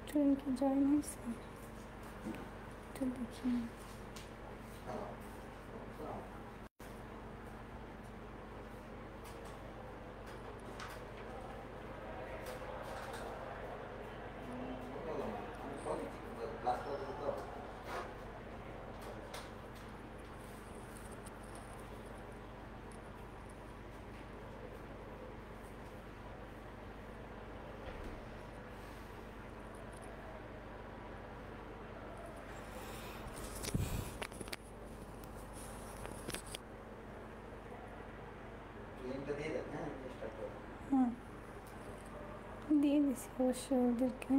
Student কি join হয়েছে? একটু দেখি। হুম, দিয়ে দিছি অবশ্যই ওদেরকে।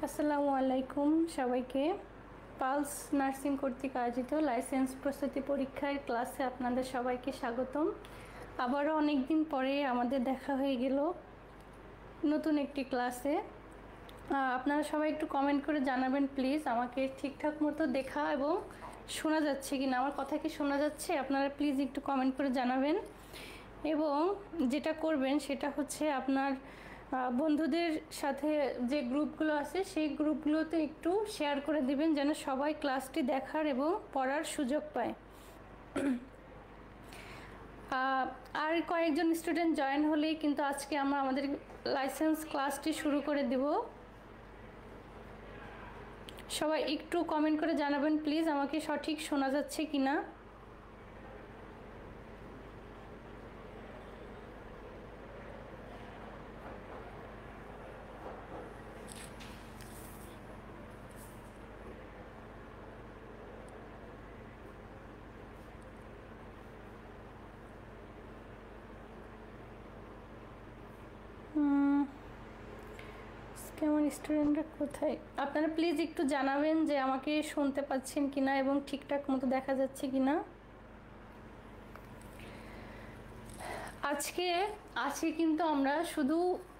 আসসালামু আলাইকুম সবাইকে। পালস নার্সিং কর্তৃক আয়োজিত লাইসেন্স প্রস্তুতি পরীক্ষার ক্লাসে আপনাদের সবাইকে স্বাগতম। আবারও অনেক দিন পরে আমাদের দেখা হয়ে গেল নতুন একটি ক্লাসে। আপনারা সবাই একটু কমেন্ট করে জানাবেন প্লিজ, আমাকে ঠিকঠাক মতো দেখা এবং শোনা যাচ্ছে কি না, আমার কথা কি শোনা যাচ্ছে? আপনারা প্লিজ একটু কমেন্ট করে জানাবেন। এবং যেটা করবেন সেটা হচ্ছে আপনার বন্ধুদের সাথে যে গ্রুপগুলো আছে সেই গ্রুপগুলোতে একটু শেয়ার করে দিবেন যেন সবাই ক্লাসটি দেখার এবং পড়ার সুযোগ পায়। আর কয়েকজন স্টুডেন্ট জয়েন হলেই কিন্তু আজকে আমরা আমাদের লাইসেন্স ক্লাসটি শুরু করে দেব। সবাই একটু কমেন্ট করে জানাবেন প্লিজ, আমাকে সঠিক শোনা যাচ্ছে কিনা। কেমন স্টুডেন্টরা কোথায়? আপনারা প্লিজ একটু জানাবেন যে আমাকে শুনতে পাচ্ছেন কিনা এবং ঠিকঠাক মতো দেখা যাচ্ছে কিনা। আজকে কিন্তু আমরা শুধু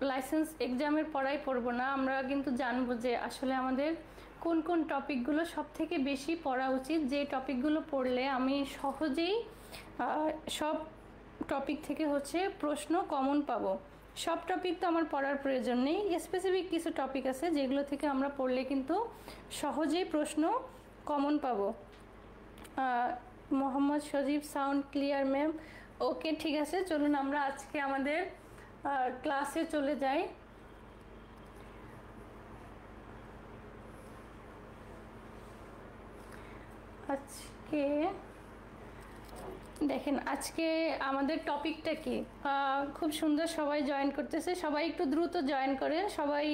লাইসেন্স এক্সামের পড়াই পড়বো না, আমরা কিন্তু জানবো যে আসলে আমাদের কোন কোন টপিকগুলো সব থেকে বেশি পড়া উচিত, যে টপিকগুলো পড়লে আমি সহজেই সব টপিক থেকে হচ্ছে প্রশ্ন কমন পাবো। সব টপিক তো আমার পড়ার প্রয়োজন নেই, স্পেসিফিক কিছু টপিক আছে যেগুলো থেকে আমরা পড়লে কিন্তু সহজেই প্রশ্ন কমন পাবো। মোহাম্মদ সজীব, সাউন্ড ক্লিয়ার ম্যাম। ওকে, ঠিক আছে, চলুন আমরা আজকে আমাদের ক্লাসে চলে যাই। আজকে দেখেন আজকে আমাদের টপিকটা কি, খুব সুন্দর সবাই জয়েন করতেছে। সবাই একটু দ্রুত জয়েন করেন, সবাই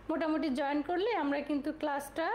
মোটামুটি জয়েন করলে আমরা কিন্তু ক্লাসটা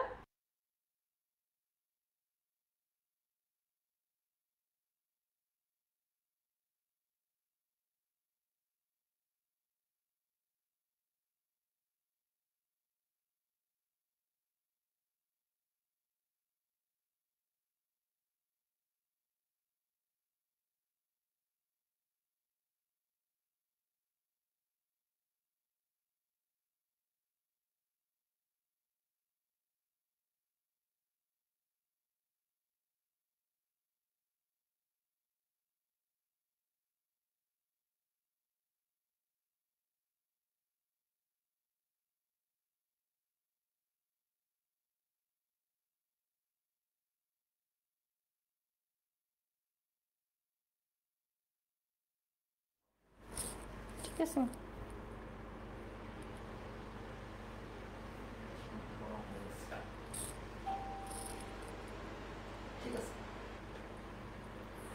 ঠিক আছে।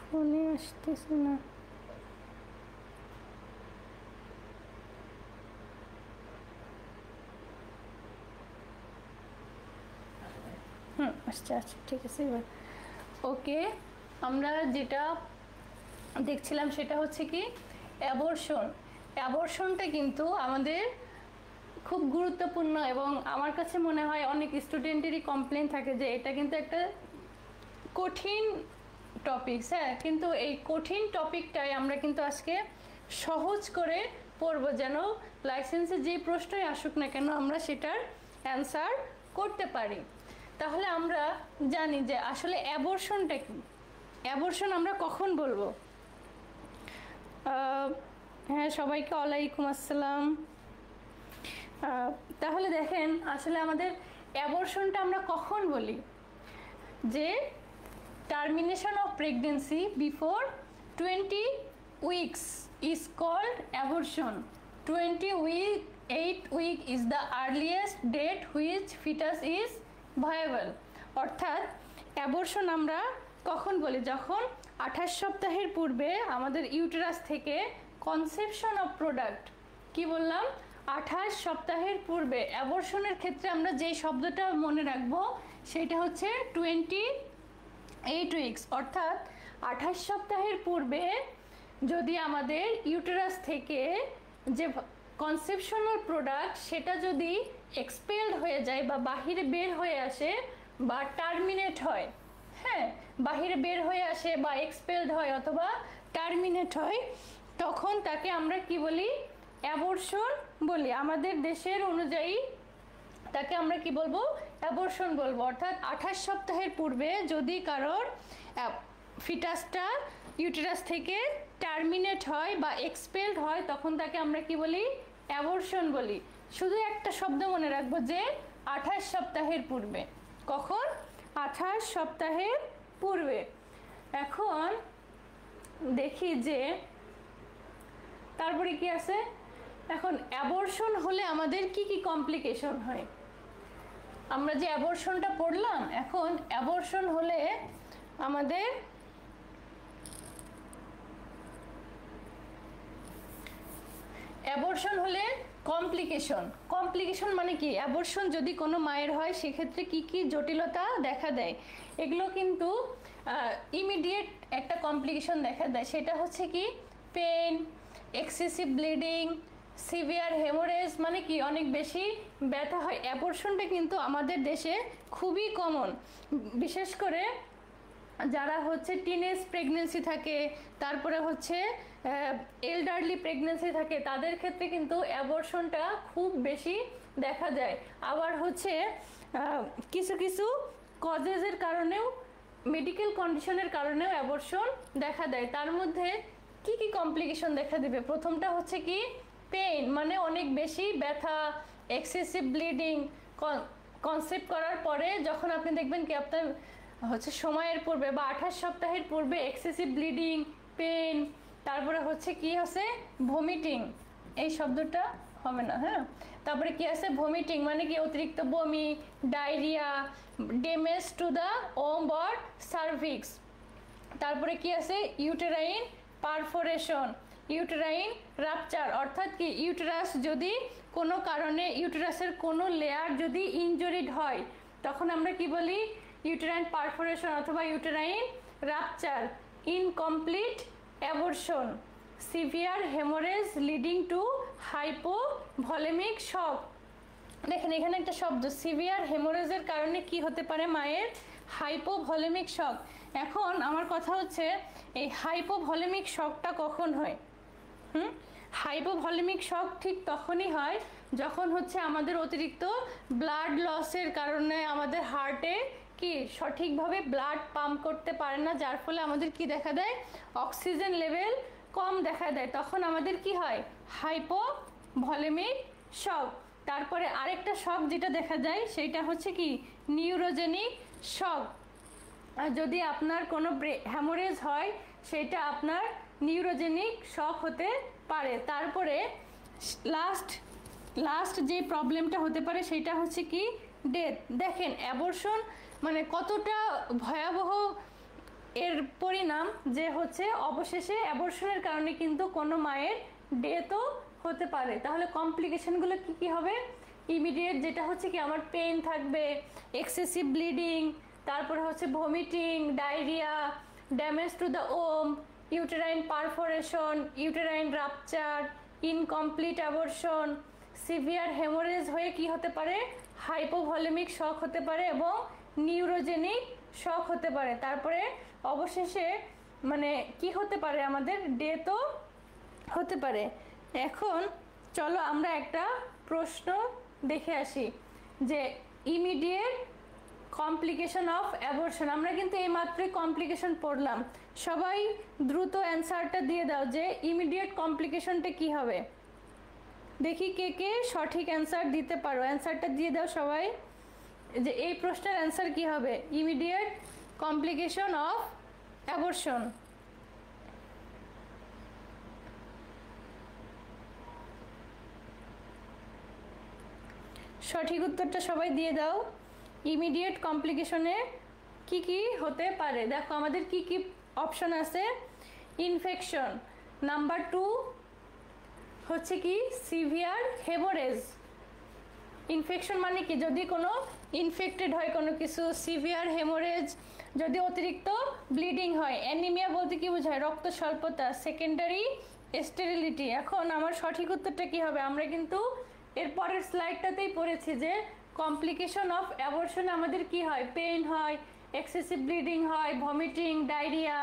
ফোনে আসতেছে না। আচ্ছা আচ্ছা, ঠিক আছে এবার ওকে। আমরা যেটা দেখছিলাম সেটা হচ্ছে কি অ্যাবর্শনটা কিন্তু আমাদের খুব গুরুত্বপূর্ণ এবং আমার কাছে মনে হয় অনেক স্টুডেন্টেরই কমপ্লেন থাকে যে এটা কিন্তু একটা কঠিন টপিক। হ্যাঁ, কিন্তু এই কঠিন টপিকটাই আমরা কিন্তু আজকে সহজ করে পড়বো, যেন লাইসেন্সে যে প্রশ্নই আসুক না কেন আমরা সেটার অ্যান্সার করতে পারি। তাহলে আমরা জানি যে আসলে অ্যাবর্শনটা কি। অ্যাবর্শন আমরা কখন বলবো? হ্যাঁ, সবাইকে ওয়ালাইকুম আসসালাম। তাহলে দেখেন আসলে আমাদের অ্যাবর্শনটা আমরা কখন বলি? যে termination of pregnancy before 20 weeks is called abortion. 28 week is the earliest date which fetus is viable. অর্থাৎ অ্যাবর্শন আমরা কখন বলি? যখন 28 সপ্তাহের পূর্বে আমাদের ইউটেরাস থেকে কনসেপশন অফ প্রোডাক্ট, কি বললাম, 28 সপ্তাহের পূর্বে। অ্যাবর্শনের ক্ষেত্রে আমরা যেই শব্দটা মনে রাখবো সেটা হচ্ছে 28 উইকস, অর্থাৎ 28 সপ্তাহের পূর্বে যদি আমাদের ইউটেরাস থেকে যে কনসেপশনাল প্রোডাক্ট সেটা যদি এক্সপেলড হয়ে যায় বা বাহিরে বের হয়ে আসে বা টার্মিনেট হয়, হ্যাঁ, বাহিরে বের হয়ে আসে বা এক্সপেলড হয় অথবা টার্মিনেট হয়, তখন তাকে আমরা কি বলি? অ্যাবর্শন বলি। আমাদের দেশের অনুযায়ী তাকে আমরা কি বলবো? অ্যাবর্শন বলবো। অর্থাৎ 28 সপ্তাহের পূর্বে যদি কারোর ফিটাসটা ইউটেরাস থেকে টার্মিনেট হয় বা এক্সপেলড হয় তখন তাকে আমরা কি বলি? অ্যাবর্শন বলি। শুধু একটা শব্দ মনে রাখবো যে 28 সপ্তাহের পূর্বে। কখন? 28 সপ্তাহের পূর্বে। এখন দেখি যে তারপরে কি আছে। এখন অ্যাবর্শন হলে আমাদের কি কি কমপ্লিকেশন হয়? আমরা যে অ্যাবর্শনটা পড়লাম, এখন অ্যাবর্শন হলে আমাদের কমপ্লিকেশন মানে কি? অ্যাবর্শন যদি কোনো মায়ের হয় সেক্ষেত্রে কি কি জটিলতা দেখা দেয়, এগুলো কিন্তু ইমিডিয়েট একটা কমপ্লিকেশন দেখা দেয়। সেটা হচ্ছে কি? Pain, excessive bleeding, severe haemorrhage, মানে কি অনেক বেশি ব্যথা হয়। অ্যাবর্শনটা কিন্তু আমাদের দেশে খুবই কমন, বিশেষ করে যারা হচ্ছে টিনেজ প্রেগনেন্সি থাকে, তারপরে হচ্ছে এল্ডারলি প্রেগনেন্সি থাকে, তাদের ক্ষেত্রে কিন্তু অ্যাবর্শনটা খুব বেশি দেখা যায়। আবার হচ্ছে কিছু কিছু কজেসের কারণেও, মেডিকেল কন্ডিশনের কারণেও অ্যাবর্শন দেখা দেয়। তার মধ্যে কি কি কমপ্লিকেশন দেখা দেবে? প্রথমটা হচ্ছে কি? পেইন, মানে অনেক বেশি ব্যথা, এক্সেসিভ ব্লিডিং। কনসেপ্ট করার পরে যখন আপনি দেখবেন কি আপনার হচ্ছে সময়ের পূর্বে বা 28 সপ্তাহের পূর্বে এক্সেসিভ ব্লিডিং, পেন, তারপরে হচ্ছে কি আছে? ভমিটিং। এই শব্দটা হবে না, হ্যাঁ। তারপরে কি আছে? ভমিটিং মানে কি? অতিরিক্ত বমি, diarrhoea, damage to the womb or cervix. তারপরে কি আছে? ইউটেরাইন পারফোরেশন, ইউটেরাইন রাপচার, অর্থাৎ কি ইউটেরাস যদি কোনো কারণে ইউটেরাসের কোনো লেয়ার যদি ইনজুরিড হয় তখন আমরা কি বলি? ইউটেরাইন পারফোরেশন অথবা uterine rupture. Incomplete abortion, severe haemorrhage leading to hypovolaemic shock. দেখেন এখানে একটা শব্দ, সিভিয়ার হেমোরেজের কারণে কি হতে পারে? মায়ের হাইপোভলিমিক শক। এখন আমার কথা হচ্ছে এই হাইপোভলিমিক শকটা কখন হয়? হাইপোভলিমিক শক ঠিক তখনই হয় যখন হচ্ছে আমাদের অতিরিক্ত ব্লাড লসের কারণে আমাদের হার্টে কি সঠিকভাবে ব্লাড পাম্প করতে পারে না, যার ফলে আমাদের কি দেখা দেয়? অক্সিজেন লেভেল কম দেখা দেয়। তখন আমাদের কি হয়? হাইপোভলিমিক শক। তারপরে আরেকটা শক যেটা দেখা যায় সেটা হচ্ছে কি? Neurogenic shock. আর যদি আপনার কোনো হ্যামোরেজ হয় সেটা আপনার নিউরোজেনিক শক হতে পারে। তারপরে লাস্ট যে প্রবলেমটা হতে পারে সেটা হচ্ছে কি? ডেথ। দেখেন অ্যাবর্শন মানে কতটা ভয়াবহ এর পরিণাম, যে হচ্ছে অবশেষে অ্যাবর্শনের কারণে কিন্তু কোনো মায়ের ডেথও হতে পারে। তাহলে কমপ্লিকেশনগুলো কি কি হবে? ইমিডিয়েট যেটা হচ্ছে কি? আমার পেইন থাকবে, এক্সেসিভ ব্লিডিং, তারপরে হচ্ছে vomiting, diarrhoea, damage to the womb, uterine perforation, uterine rupture, incomplete abortion, severe haemorrhage হয়ে কি হতে পারে? হাইপোভলিমিক শক হতে পারে এবং নিউরোজেনিক শক হতে পারে। তারপরে অবশেষে মানে কি হতে পারে? আমাদের ডেথও হতে পারে। এখন চলো আমরা একটা প্রশ্ন দেখে আসি যে ইমিডিয়েট কমপ্লিকেশন অফ অ্যাবর্শন। আমরা কিন্তু এই মাত্রই কমপ্লিকেশন পড়লাম। সবাই দ্রুত অ্যান্সারটা দিয়ে দাও যে ইমিডিয়েট কমপ্লিকেশনটা কি হবে। দেখি কে কে সঠিক অ্যান্সার দিতে পারো, অ্যান্সারটা দিয়ে দাও সবাই যে এই প্রশ্নের অ্যান্সার কি হবে, ইমিডিয়েট কমপ্লিকেশন অফ অ্যাবর্শন। সঠিক উত্তরটা সবাই দিয়ে দাও। ইমিডিয়েট কমপ্লিকেশনে কি কি হতে পারে দেখো, আমাদের কি কি অপশন আছে। ইনফেকশন, নাম্বার 2 হচ্ছে কি সিভিয়ার হেমোরেজ। ইনফেকশন মানে কি, যদি কোনো ইনফেক্টেড হয় কোনো কিছু, সিভিয়ার হেমোরেজ যদি অতিরিক্ত ব্লিডিং হয়। অ্যানিমিয়া বলতে কি বোঝায়, রক্ত স্বল্পতা। Secondary sterility. এখন আমার সঠিক উত্তরটা কি হবে, আমরা কিন্তু এর পরের স্লাইডটাতেই পড়েছি যে কমপ্লিকেশন অফ অ্যাবর্শনে আমাদের কি হয়, পেইন হয়, এক্সেসিভ ব্লিডিং হয়, ভমিটিং, ডায়রিয়া,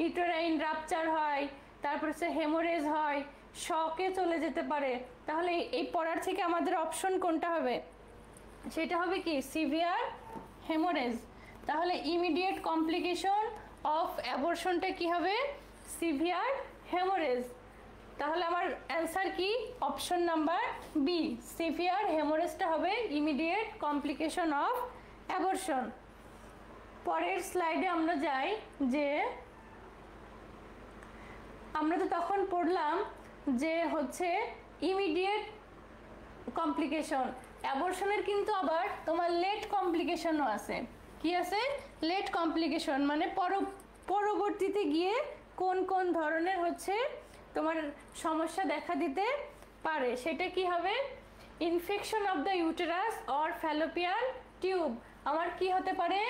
ইউটেরাইন রাপচার হয়, তারপর হচ্ছে হেমোরেজ হয়, শকে চলে যেতে পারে। তাহলে এই পড়ার থেকে আমাদের অপশন কোনটা হবে, সেটা হবে কি সিভিয়ার হেমোরেজ। তাহলে ইমিডিয়েট কমপ্লিকেশন অফ অ্যাবর্শনটা কি হবে, সিভিয়ার হেমোরেজ। তাহলে আমার অ্যান্সার কি, অপশন নাম্বার বি, সিভিয়ার হেমোরেজটা হবে ইমিডিয়েট কমপ্লিকেশন অফ অ্যাবর্শন। পরের স্লাইডে আমরা যাই যে আমরা তো তখন পড়লাম যে হচ্ছে ইমিডিয়েট কমপ্লিকেশন। অ্যাবর্শনের কিন্তু আবার তোমার লেট কমপ্লিকেশনও আছে। কি আছে, লেট কমপ্লিকেশন মানে পরবর্তীতে গিয়ে কোন কোন ধরনের হচ্ছে তোমার সমস্যা দেখা দিতে পারে। সেটা কি হবে, infection of the uterus or Fallopian tube. আমার কি হতে পারে,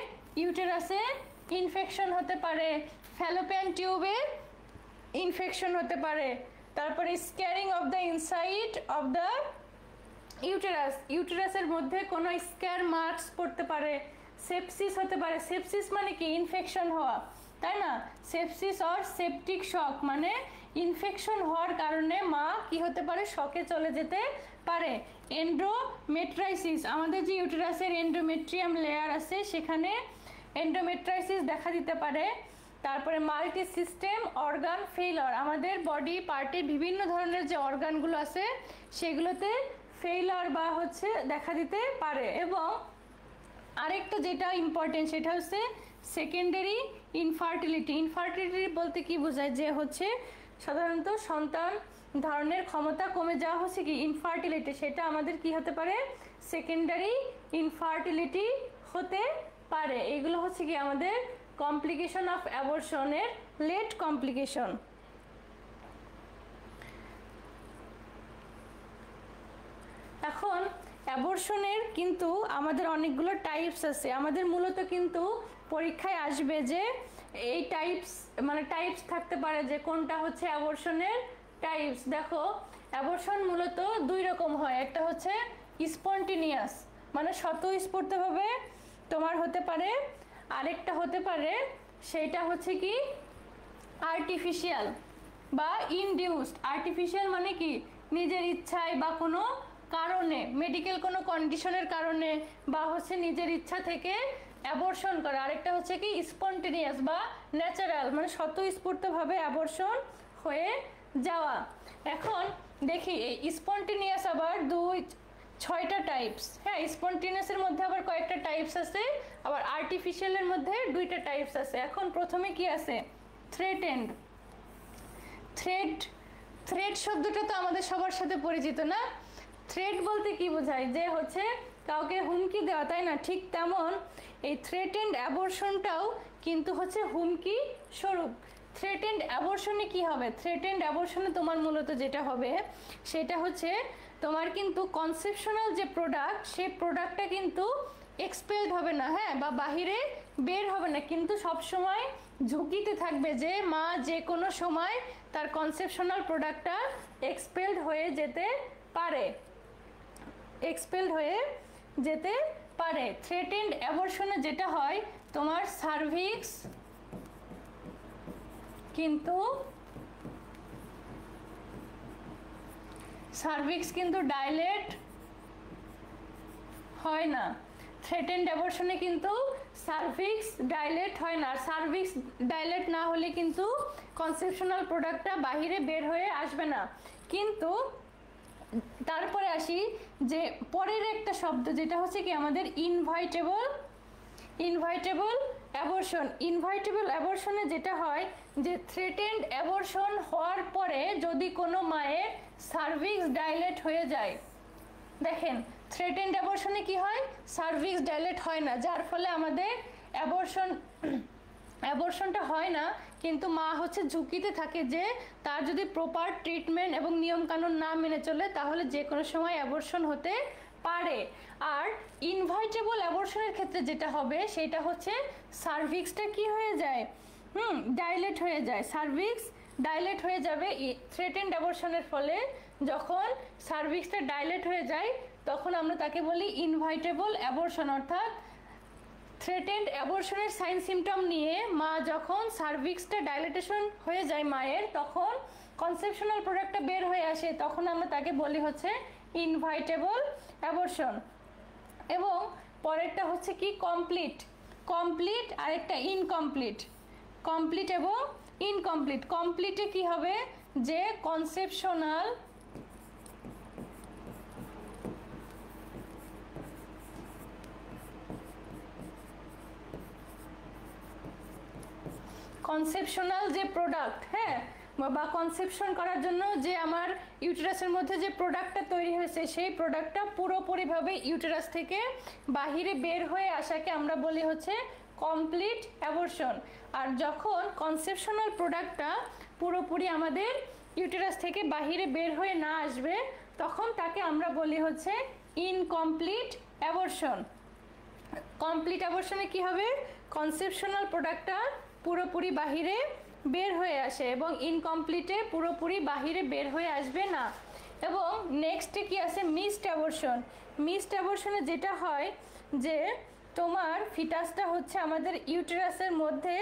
ইউটেরাসে ইনফেকশন হতে পারে, ফ্যালোপিয়ান টিউবে ইনফেকশন হতে পারে। তারপরে scarring of the inside of the uterus, ইউটেরাসের মধ্যে কোনো স্ক্যার মার্কস পড়তে পারে। সেপসিস হতে পারে, সেপসিস মানে কি ইনফেকশন হওয়া, তাই না। সেপসিস অর সেপটিক শক মানে ইনফেকশন হওয়ার কারণে মা কি হতে পারে, শকে চলে যেতে পারে। এন্ডোমেট্রাইসিস, আমাদের যে ইউটেরাসের এন্ডোমেট্রিয়াম লেয়ার আছে সেখানে এন্ডোমেট্রাইসিস দেখা দিতে পারে। তারপরে মাল্টি সিস্টেম অর্গান ফেইলর, আমাদের বডি পার্টের বিভিন্ন ধরনের যে অর্গানগুলো আছে সেগুলোতে ফেইলর বা হচ্ছে দেখা দিতে পারে। এবং আরেকটা যেটা ইম্পর্টেন্ট সেটা হচ্ছে সেকেন্ডারি ইনফার্টিলিটি। ইনফার্টিলিটি বলতে কি বোঝায়, যে হচ্ছে সাধারণত সন্তান ধারণের ক্ষমতা কমে যাওয়া হচ্ছে কি ইনফার্টিলিটি, সেটা আমাদের কি হতে পারে, সেকেন্ডারি ইনফার্টিলিটি হতে পারে। এগুলো হচ্ছে কি আমাদের কমপ্লিকেশন অফ অ্যাবর্শনের লেট কমপ্লিকেশন। এখন অ্যাবর্শনের কিন্তু আমাদের অনেকগুলো টাইপস আছে। আমাদের মূলত কিন্তু পরীক্ষায় আসবে যে এই টাইপস মানে টাইপস থাকতে পারে যে কোনটা হচ্ছে অ্যাবর্শনের টাইপস। দেখো অ্যাবর্শন মূলত দুই রকম হয়, একটা হচ্ছে স্পন্টেনিয়াস মানে স্বতঃস্ফূর্তভাবে তোমার হতে পারে, আরেকটা হতে পারে সেটা হচ্ছে কি আর্টিফিশিয়াল বা ইনডিউসড। আর্টিফিশিয়াল মানে কি নিজের ইচ্ছায় বা কোনো কারণে, মেডিকেল কোনো কন্ডিশনের কারণে বা হচ্ছে নিজের ইচ্ছা থেকে অ্যাবর্শন করা। আরেকটা হচ্ছে কি স্পন্টেনিয়াস বা ন্যাচারাল মানে স্বতঃস্ফূর্তভাবে অ্যাবর্শন হয়ে যাওয়া। এখন দেখি এই স্পন্টেনিয়াস আবার ছয়টা টাইপস। হ্যাঁ, স্পন্টেনিয়াসের মধ্যে আবার কয়েকটা টাইপস আছে, আবার আর্টিফিশিয়ালের মধ্যে দুইটা টাইপস আছে। এখন প্রথমে কি আছে, থ্রেটেন্ড। থ্রেট শব্দটা তো আমাদের সবার সাথে পরিচিত না। থ্রেট বলতে কি বোঝায়, যে হচ্ছে কাউকে হুমকি দেওয়া, তাই না। ঠিক তেমন এই থ্রেটেন্ড অ্যাবর্শনটাও কিন্তু হচ্ছে হুমকি স্বরূপ। থ্রেটেন্ড অ্যাবর্শনে কি হবে, থ্রেটেন্ড অ্যাবর্শনে তোমার মূলত যেটা হবে সেটা হচ্ছে তোমার কিন্তু কনসেপশনাল যে প্রোডাক্ট সেই প্রোডাক্টটা কিন্তু এক্সপেলড হবে না, হ্যাঁ, বা বাহিরে বের হবে না, কিন্তু সব সময় ঝুঁকিতে থাকবে যে মা যে কোনো সময় তার কনসেপশনাল প্রোডাক্টটা এক্সপেলড হয়ে যেতে পারে, এক্সপেলড হয়ে যেতে পারে। থ্রেটেন্ড অ্যাবর্শনে যেটা হয় তোমার সার্ভিক্স কিন্তু ডাইলেট হয় না। থ্রেটেন্ড অ্যাবর্শনে কিন্তু সার্ভিক্স ডাইলেট হয় না, সার্ভিক্স ডাইলেট না হলে কিন্তু কনসেপশনাল প্রোডাক্টটা বাহিরে বের হয়ে আসবে না। কিন্তু তারপরে আসি যে পরের একটা শব্দ যেটা হচ্ছে কি আমাদের ইনভাইটেবল অ্যাবর্শন। ইনভাইটেবল অ্যাবর্শনে যেটা হয় যে থ্রেটেন্ড অ্যাবর্শন হওয়ার পরে যদি কোনো মায়ের সার্ভিক্স ডাইলেট হয়ে যায়, দেখেন থ্রেটেন্ড অ্যাবর্শনে কি হয়, সার্ভিক্স ডাইলেট হয় না, যার ফলে আমাদের অ্যাবর্শনটা হয় না, কিন্তু মা হচ্ছে ঝুঁকিতে থাকে যে তার যদি প্রপার ট্রিটমেন্ট এবং নিয়মকানুন না মেনে চলে তাহলে যে কোনো সময় অ্যাবর্শন হতে পারে। আর ইনভাইটেবল অ্যাবর্শনের ক্ষেত্রে যেটা হবে সেটা হচ্ছে সার্ভিক্সটা কি হয়ে যায়, ডাইলেট হয়ে যায়, সার্ভিক্স ডাইলেট হয়ে যাবে। থ্রেটেন্ড অ্যাবর্শনের ফলে যখন সার্ভিক্সটা ডাইলেট হয়ে যায় তখন আমরা তাকে বলি ইনভাইটেবল অ্যাবর্শন। অর্থাৎ থ্রেটেন্ড অ্যাবর্শনের সাইন সিমটম নিয়ে মা যখন সার্ভিক্সটা ডাইলেটেশন হয়ে যায় মায়ের, তখন কনসেপশনাল প্রোডাক্টটা বের হয়ে আসে, তখন আমরা তাকে বলি হচ্ছে ইনভাইটেবল অ্যাবর্শন। এবং পরেরটা হচ্ছে কি কমপ্লিট আর একটা ইনকমপ্লিট। কমপ্লিট এবং ইনকমপ্লিট। কমপ্লিটে কি হবে যে কনসেপশনাল যে প্রোডাক্ট, হ্যাঁ, বা কনসেপশন করার জন্য যে আমার ইউটেরাসের মধ্যে যে প্রোডাক্টটা তৈরি হয়েছে সেই প্রোডাক্টটা পুরোপুরিভাবে ইউটেরাস থেকে বাহিরে বের হয়ে আসাকে আমরা বলি হচ্ছে কমপ্লিট অ্যাবর্শন। আর যখন কনসেপশনাল প্রোডাক্টটা পুরোপুরি আমাদের ইউটেরাস থেকে বাহিরে বের হয়ে না আসবে তখন তাকে আমরা বলি হচ্ছে ইনকমপ্লিট অ্যাবর্শন। কমপ্লিট অ্যাবর্শনে কি হবে, কনসেপশনাল প্রোডাক্টটা পুরোপুরি বাহিরে বের হয়ে আসে এবং ইনকমপ্লিটে পুরোপুরি বাহিরে বের হয়ে আসবে না। এবং নেক্সটে কি আছে মিসড অ্যাবর্শন। মিসড অ্যাবর্শনে যেটা হয় যে তোমার ফিটাসটা হচ্ছে আমাদের ইউটেরাসের মধ্যে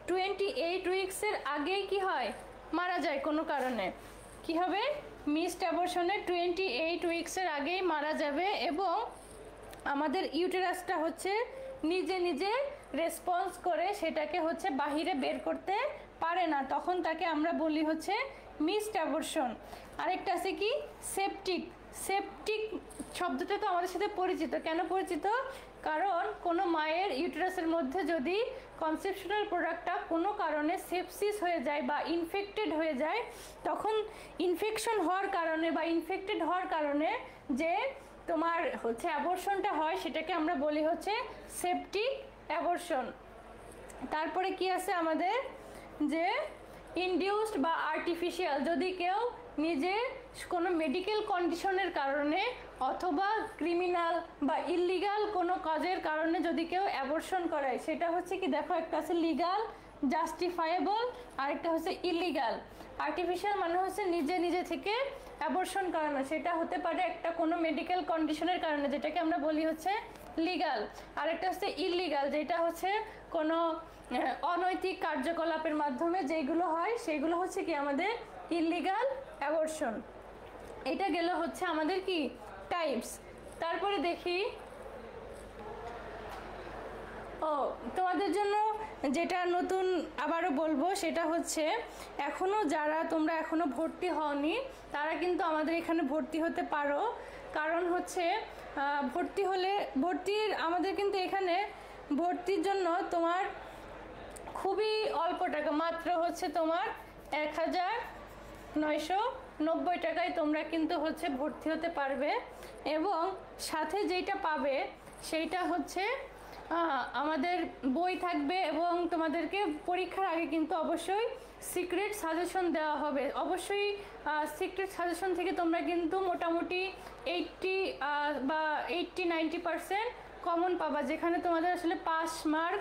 28 উইকসের আগেই কি হয়, মারা যায় কোনো কারণে। কি হবে, মিসড অ্যাবর্শনে 28 উইকসের আগেই মারা যাবে এবং আমাদের ইউটেরাসটা হচ্ছে নিজে নিজে রেসপন্স করে সেটাকে হচ্ছে বাহিরে বের করতে পারে না, তখন তাকে আমরা বলি হচ্ছে মিসড অ্যাবর্শন। আরেকটা আছে কি সেপটিক। সেপটিক শব্দটা তো আমাদের সাথে পরিচিত। কেন পরিচিত, কারণ কোনো মায়ের ইউটেরাসের মধ্যে যদি কনসেপশনাল প্রোডাক্টটা কোনো কারণে সেপসিস হয়ে যায় বা ইনফেক্টেড হয়ে যায়, তখন ইনফেকশন হওয়ার কারণে বা ইনফেক্টেড হওয়ার কারণে যে তোমার হচ্ছে অ্যাবর্শনটা হয় সেটাকে আমরা বলি হচ্ছে সেপটিক অ্যাবর্শন। তারপরে কি আছে আমাদের যে ইনডিউসড বা আর্টিফিশিয়াল, যদি কেউ নিজে কোনো মেডিকেল কন্ডিশনের কারণে অথবা ক্রিমিনাল বা ইললিগাল কোনো কাজের কারণে যদি কেউ অ্যাবর্শন করায়, সেটা হচ্ছে কি দেখো, একটা আছে লিগাল জাস্টিফায়েবল আর একটা হচ্ছে ইললিগাল। আর্টিফিশিয়াল মানে হচ্ছে নিজে নিজে থেকে অ্যাবর্শন করানো, সেটা হতে পারে একটা কোনো মেডিকেল কন্ডিশনের কারণে, যেটাকে আমরা বলি হচ্ছে লিগাল। আর একটা হচ্ছে ইললিগাল, যেটা হচ্ছে কোনো অনৈতিক কার্যকলাপের মাধ্যমে যেগুলো হয় সেগুলো হচ্ছে কি আমাদের ইললিগাল অ্যাবর্শন। এটা গেল হচ্ছে আমাদের কি টাইপস। তারপরে দেখি তোমাদের জন্য যেটা নতুন আবারও বলবো সেটা হচ্ছে এখনও যারা তোমরা এখনও ভর্তি হওনি তারা কিন্তু আমাদের এখানে ভর্তি হতে পারো। কারণ হচ্ছে আমাদের কিন্তু এখানে ভর্তির জন্য তোমার খুবই অল্প টাকা, মাত্র হচ্ছে তোমার 1990 টাকায় তোমরা কিন্তু হচ্ছে ভর্তি হতে পারবে। এবং সাথে যেটা পাবে সেইটা হচ্ছে আমাদের বই থাকবে এবং তোমাদেরকে পরীক্ষার আগে কিন্তু অবশ্যই সিক্রেট সাজেশন দেওয়া হবে। অবশ্যই সিক্রেট সাজেশন থেকে তোমরা কিন্তু মোটামুটি 80 বা 80-90% কমন পাবা, যেখানে তোমাদের আসলে পাস মার্ক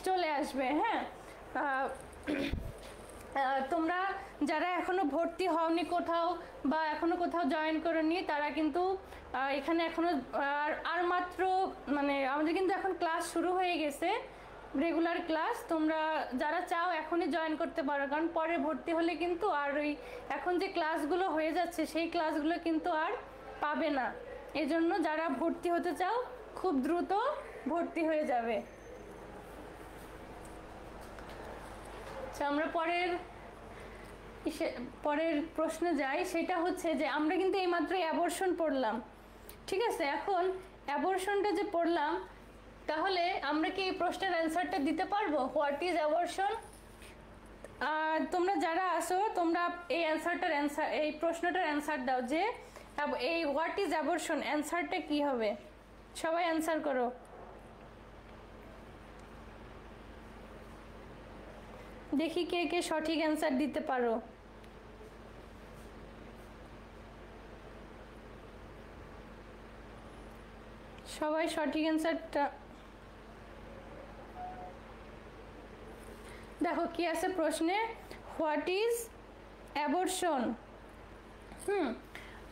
চলে আসবে। হ্যাঁ, তোমরা যারা এখনো ভর্তি হওনি কোথাও বা এখনো কোথাও জয়েন করোনি তারা কিন্তু এখানে এখনো আর মাত্র মানে আমাদের কিন্তু এখন ক্লাস শুরু হয়ে গেছে, রেগুলার ক্লাস। তোমরা যারা চাও এখনই জয়েন করতে পারো, কারণ পরে ভর্তি হলে কিন্তু আর ওই এখন যে ক্লাসগুলো হয়ে যাচ্ছে সেই ক্লাসগুলো কিন্তু আর পাবে না। এজন্য যারা ভর্তি হতে চাও খুব দ্রুত ভর্তি হয়ে যাবে। আচ্ছা, আমরা পরের প্রশ্নে যাই। সেটা হচ্ছে যে আমরা কিন্তু এইমাত্র অ্যাবর্শন পড়লাম, ঠিক আছে? এখন অ্যাবর্শনটা যে পড়লাম, তাহলে আমরা কি এই প্রশ্নের অ্যান্সারটা দিতে পারবো? What is abortion? তোমরা যারা আসো তোমরা এই প্রশ্নটার অ্যান্সার দাও যে এই হোয়াট ইজ অ্যাবর্শন অ্যান্সারটা কি হবে। সবাই অ্যান্সার করো। দেখি কে কে সঠিক অ্যান্সার দিতে পারো। সবাই সঠিক অ্যান্সারটা দেখো কি আছে প্রশ্নে। What is abortion?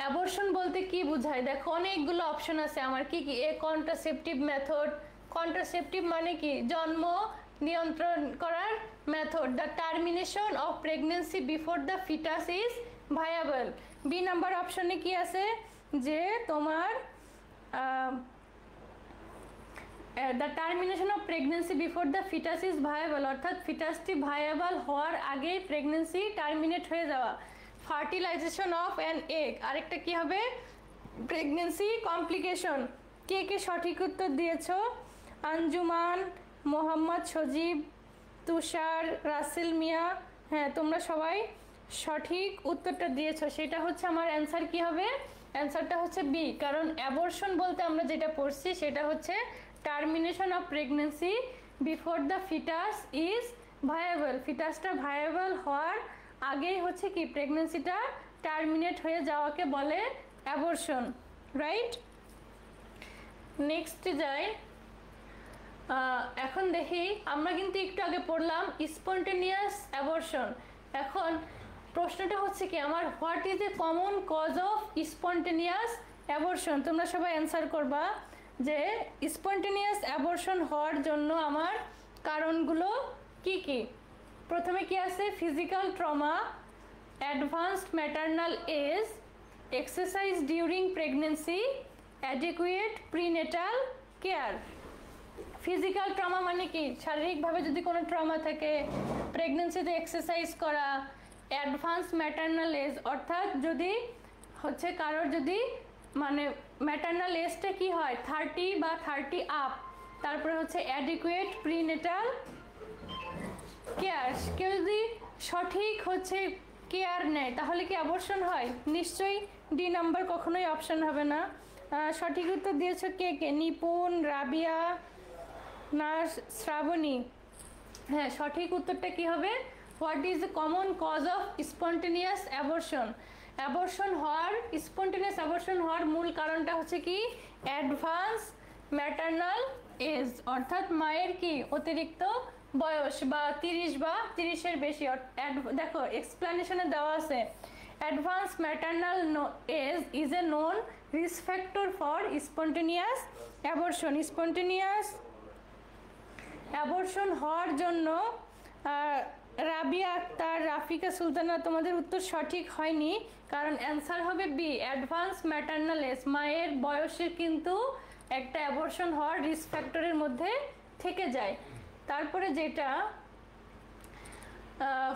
অ্যাবর্শন বলতে কি বোঝায়? দেখো অনেকগুলো অপশন আছে আমার। কি কি? এ কন্ট্রাসেপটিভ মেথড। কন্ট্রাসেপটিভ মানে কি? জন্ম নিয়ন্ত্রণ করার method. The termination of pregnancy before the foetus is viable. B number অপশনে কি আছে যে তোমার the termination of pregnancy before the foetus is viable, অর্থাৎ ফিটাসটি ভায়াবল হওয়ার আগেই প্রেগনেন্সি টার্মিনেট হয়ে যাওয়া। ফার্টিলাইজেশন অফ অ্যান এগ, আরেকটা কি হবে? Pregnancy complication. কে কে সঠিক উত্তর দিয়েছ? আঞ্জুমান, মোহাম্মদ সজীব, তুষার, রাসেল মিয়া। হ্যাঁ, তোমরা সবাই সঠিক উত্তরটা দিয়েছ। সেটা হচ্ছে আমার অ্যান্সার কি হবে? অ্যান্সারটা হচ্ছে বি। কারণ অ্যাবর্শন বলতে আমরা যেটা পড়ছি সেটা হচ্ছে termination of pregnancy before the foetus is viable. ফিটাসটা ভায়াবল হওয়ার আগেই হচ্ছে কি প্রেগনেন্সিটা টার্মিনেট হয়ে যাওয়াকে বলে অ্যাবর্শন, রাইট? নেক্সট যাই। এখন দেখি, আমরা কিন্তু একটু আগে পড়লাম স্পন্টেনিয়াস অ্যাবর্শন। এখন প্রশ্নটা হচ্ছে কি আমার, what is a common cause of spontaneous abortion? তোমরা সবাই অ্যান্সার করবা যে স্পন্টেনিয়াস অ্যাবর্শন হওয়ার জন্য আমার কারণগুলো কি কি। প্রথমে কি আছে? Physical trauma, advanced maternal age, exercise during pregnancy, adequate prenatal care. Physical trauma মানে কি? শারীরিকভাবে যদি কোনো ট্রমা থাকে, প্রেগনেন্সিতে এক্সারসাইজ করা, অ্যাডভান্স ম্যাটারনাল এজ অর্থাৎ যদি হচ্ছে কারোর যদি মানে ম্যাটারনাল এজটা কি হয় 30 বা 30 আপ, তারপরে হচ্ছে অ্যাডিকুয়েট প্রিনেটাল কেয়ার। কেউ যদি সঠিক হচ্ছে কেয়ার নেয় তাহলে কি অ্যাবর্শন হয়? নিশ্চয়ই ডি নাম্বার কখনোই অপশন হবে না। সঠিক উত্তর দিয়েছ কে কে? নিপুণ, রাবিয়া, নার্স, শ্রাবণী। হ্যাঁ, সঠিক উত্তরটা কি হবে? What is the common cause of spontaneous abortion? Spontaneous abortion হওয়ার মূল কারণটা হচ্ছে কি? অ্যাডভান্স ম্যাটারনাল এজ, অর্থাৎ মায়ের কি অতিরিক্ত বয়স বা 30 বা 30-এর বেশি। দেখো এক্সপ্লেনেশনে দেওয়া আছে advance maternal age is a known risk factor for spontaneous abortion. Spontaneous abortion হওয়ার জন্য রাবিয়া আক্তার, রাফিকা সুলতানা, তোমাদের উত্তর সঠিক হয়নি, কারণ অ্যান্সার হবে বি, অ্যাডভান্স ম্যাটারনাল এজ। মায়ের বয়সের কিন্তু একটা অ্যাবর্শন হওয়ার রিস্ক ফ্যাক্টরের মধ্যে থেকে যায়। তারপরে যেটা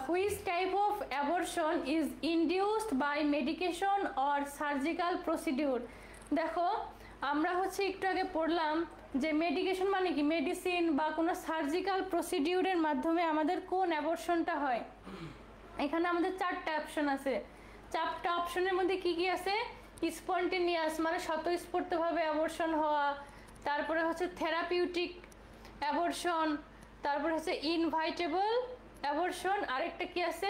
which type of abortion is induced by medication or surgical procedure. দেখো আমরা হচ্ছে একটু আগে পড়লাম যে মেডিকেশন মানে কি? মেডিসিন বা কোনো সার্জিক্যাল প্রসিডিউরের মাধ্যমে আমাদের কোন অ্যাবর্শনটা হয়। এখানে আমাদের 4টা অপশন আছে। 4টা অপশনের মধ্যে কি কি আছে? স্পন্টেনিয়াস মানে স্বতঃস্ফূর্তভাবে অ্যাবর্শন হওয়া, তারপরে হচ্ছে থেরাপিউটিক অ্যাবর্শন, তারপরে হচ্ছে ইনভাইটেবল অ্যাবর্শন, আরেকটা কি আছে?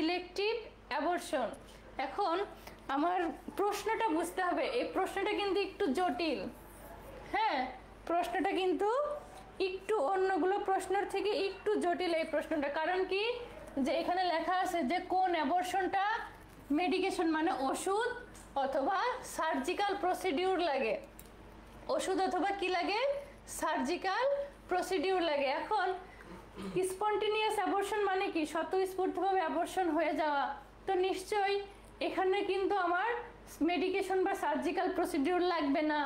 Elective abortion. এখন আমার প্রশ্নটা বুঝতে হবে, এই প্রশ্নটা কিন্তু একটু জটিল। হ্যাঁ, প্রশ্নটা কিন্তু একটু অন্যগুলো প্রশ্নের থেকে একটু জটিল এই প্রশ্নটা। কারণ কি? যে এখানে লেখা আছে যে কোন অ্যাবর্শনটা মেডিকেশন মানে ওষুধ অথবা সার্জিক্যাল প্রসিডিউর লাগে। ওষুধ অথবা কি লাগে? সার্জিক্যাল প্রসিডিউর লাগে। এখন স্পন্টেনিয়াস অ্যাবর্শন মানে কি? স্বতঃস্ফূর্তভাবে অ্যাবর্শন হয়ে যাওয়া। তো নিশ্চয়ই এখানে কিন্তু আমার মেডিকেশন বা সার্জিক্যাল প্রসিডিউর লাগবে না।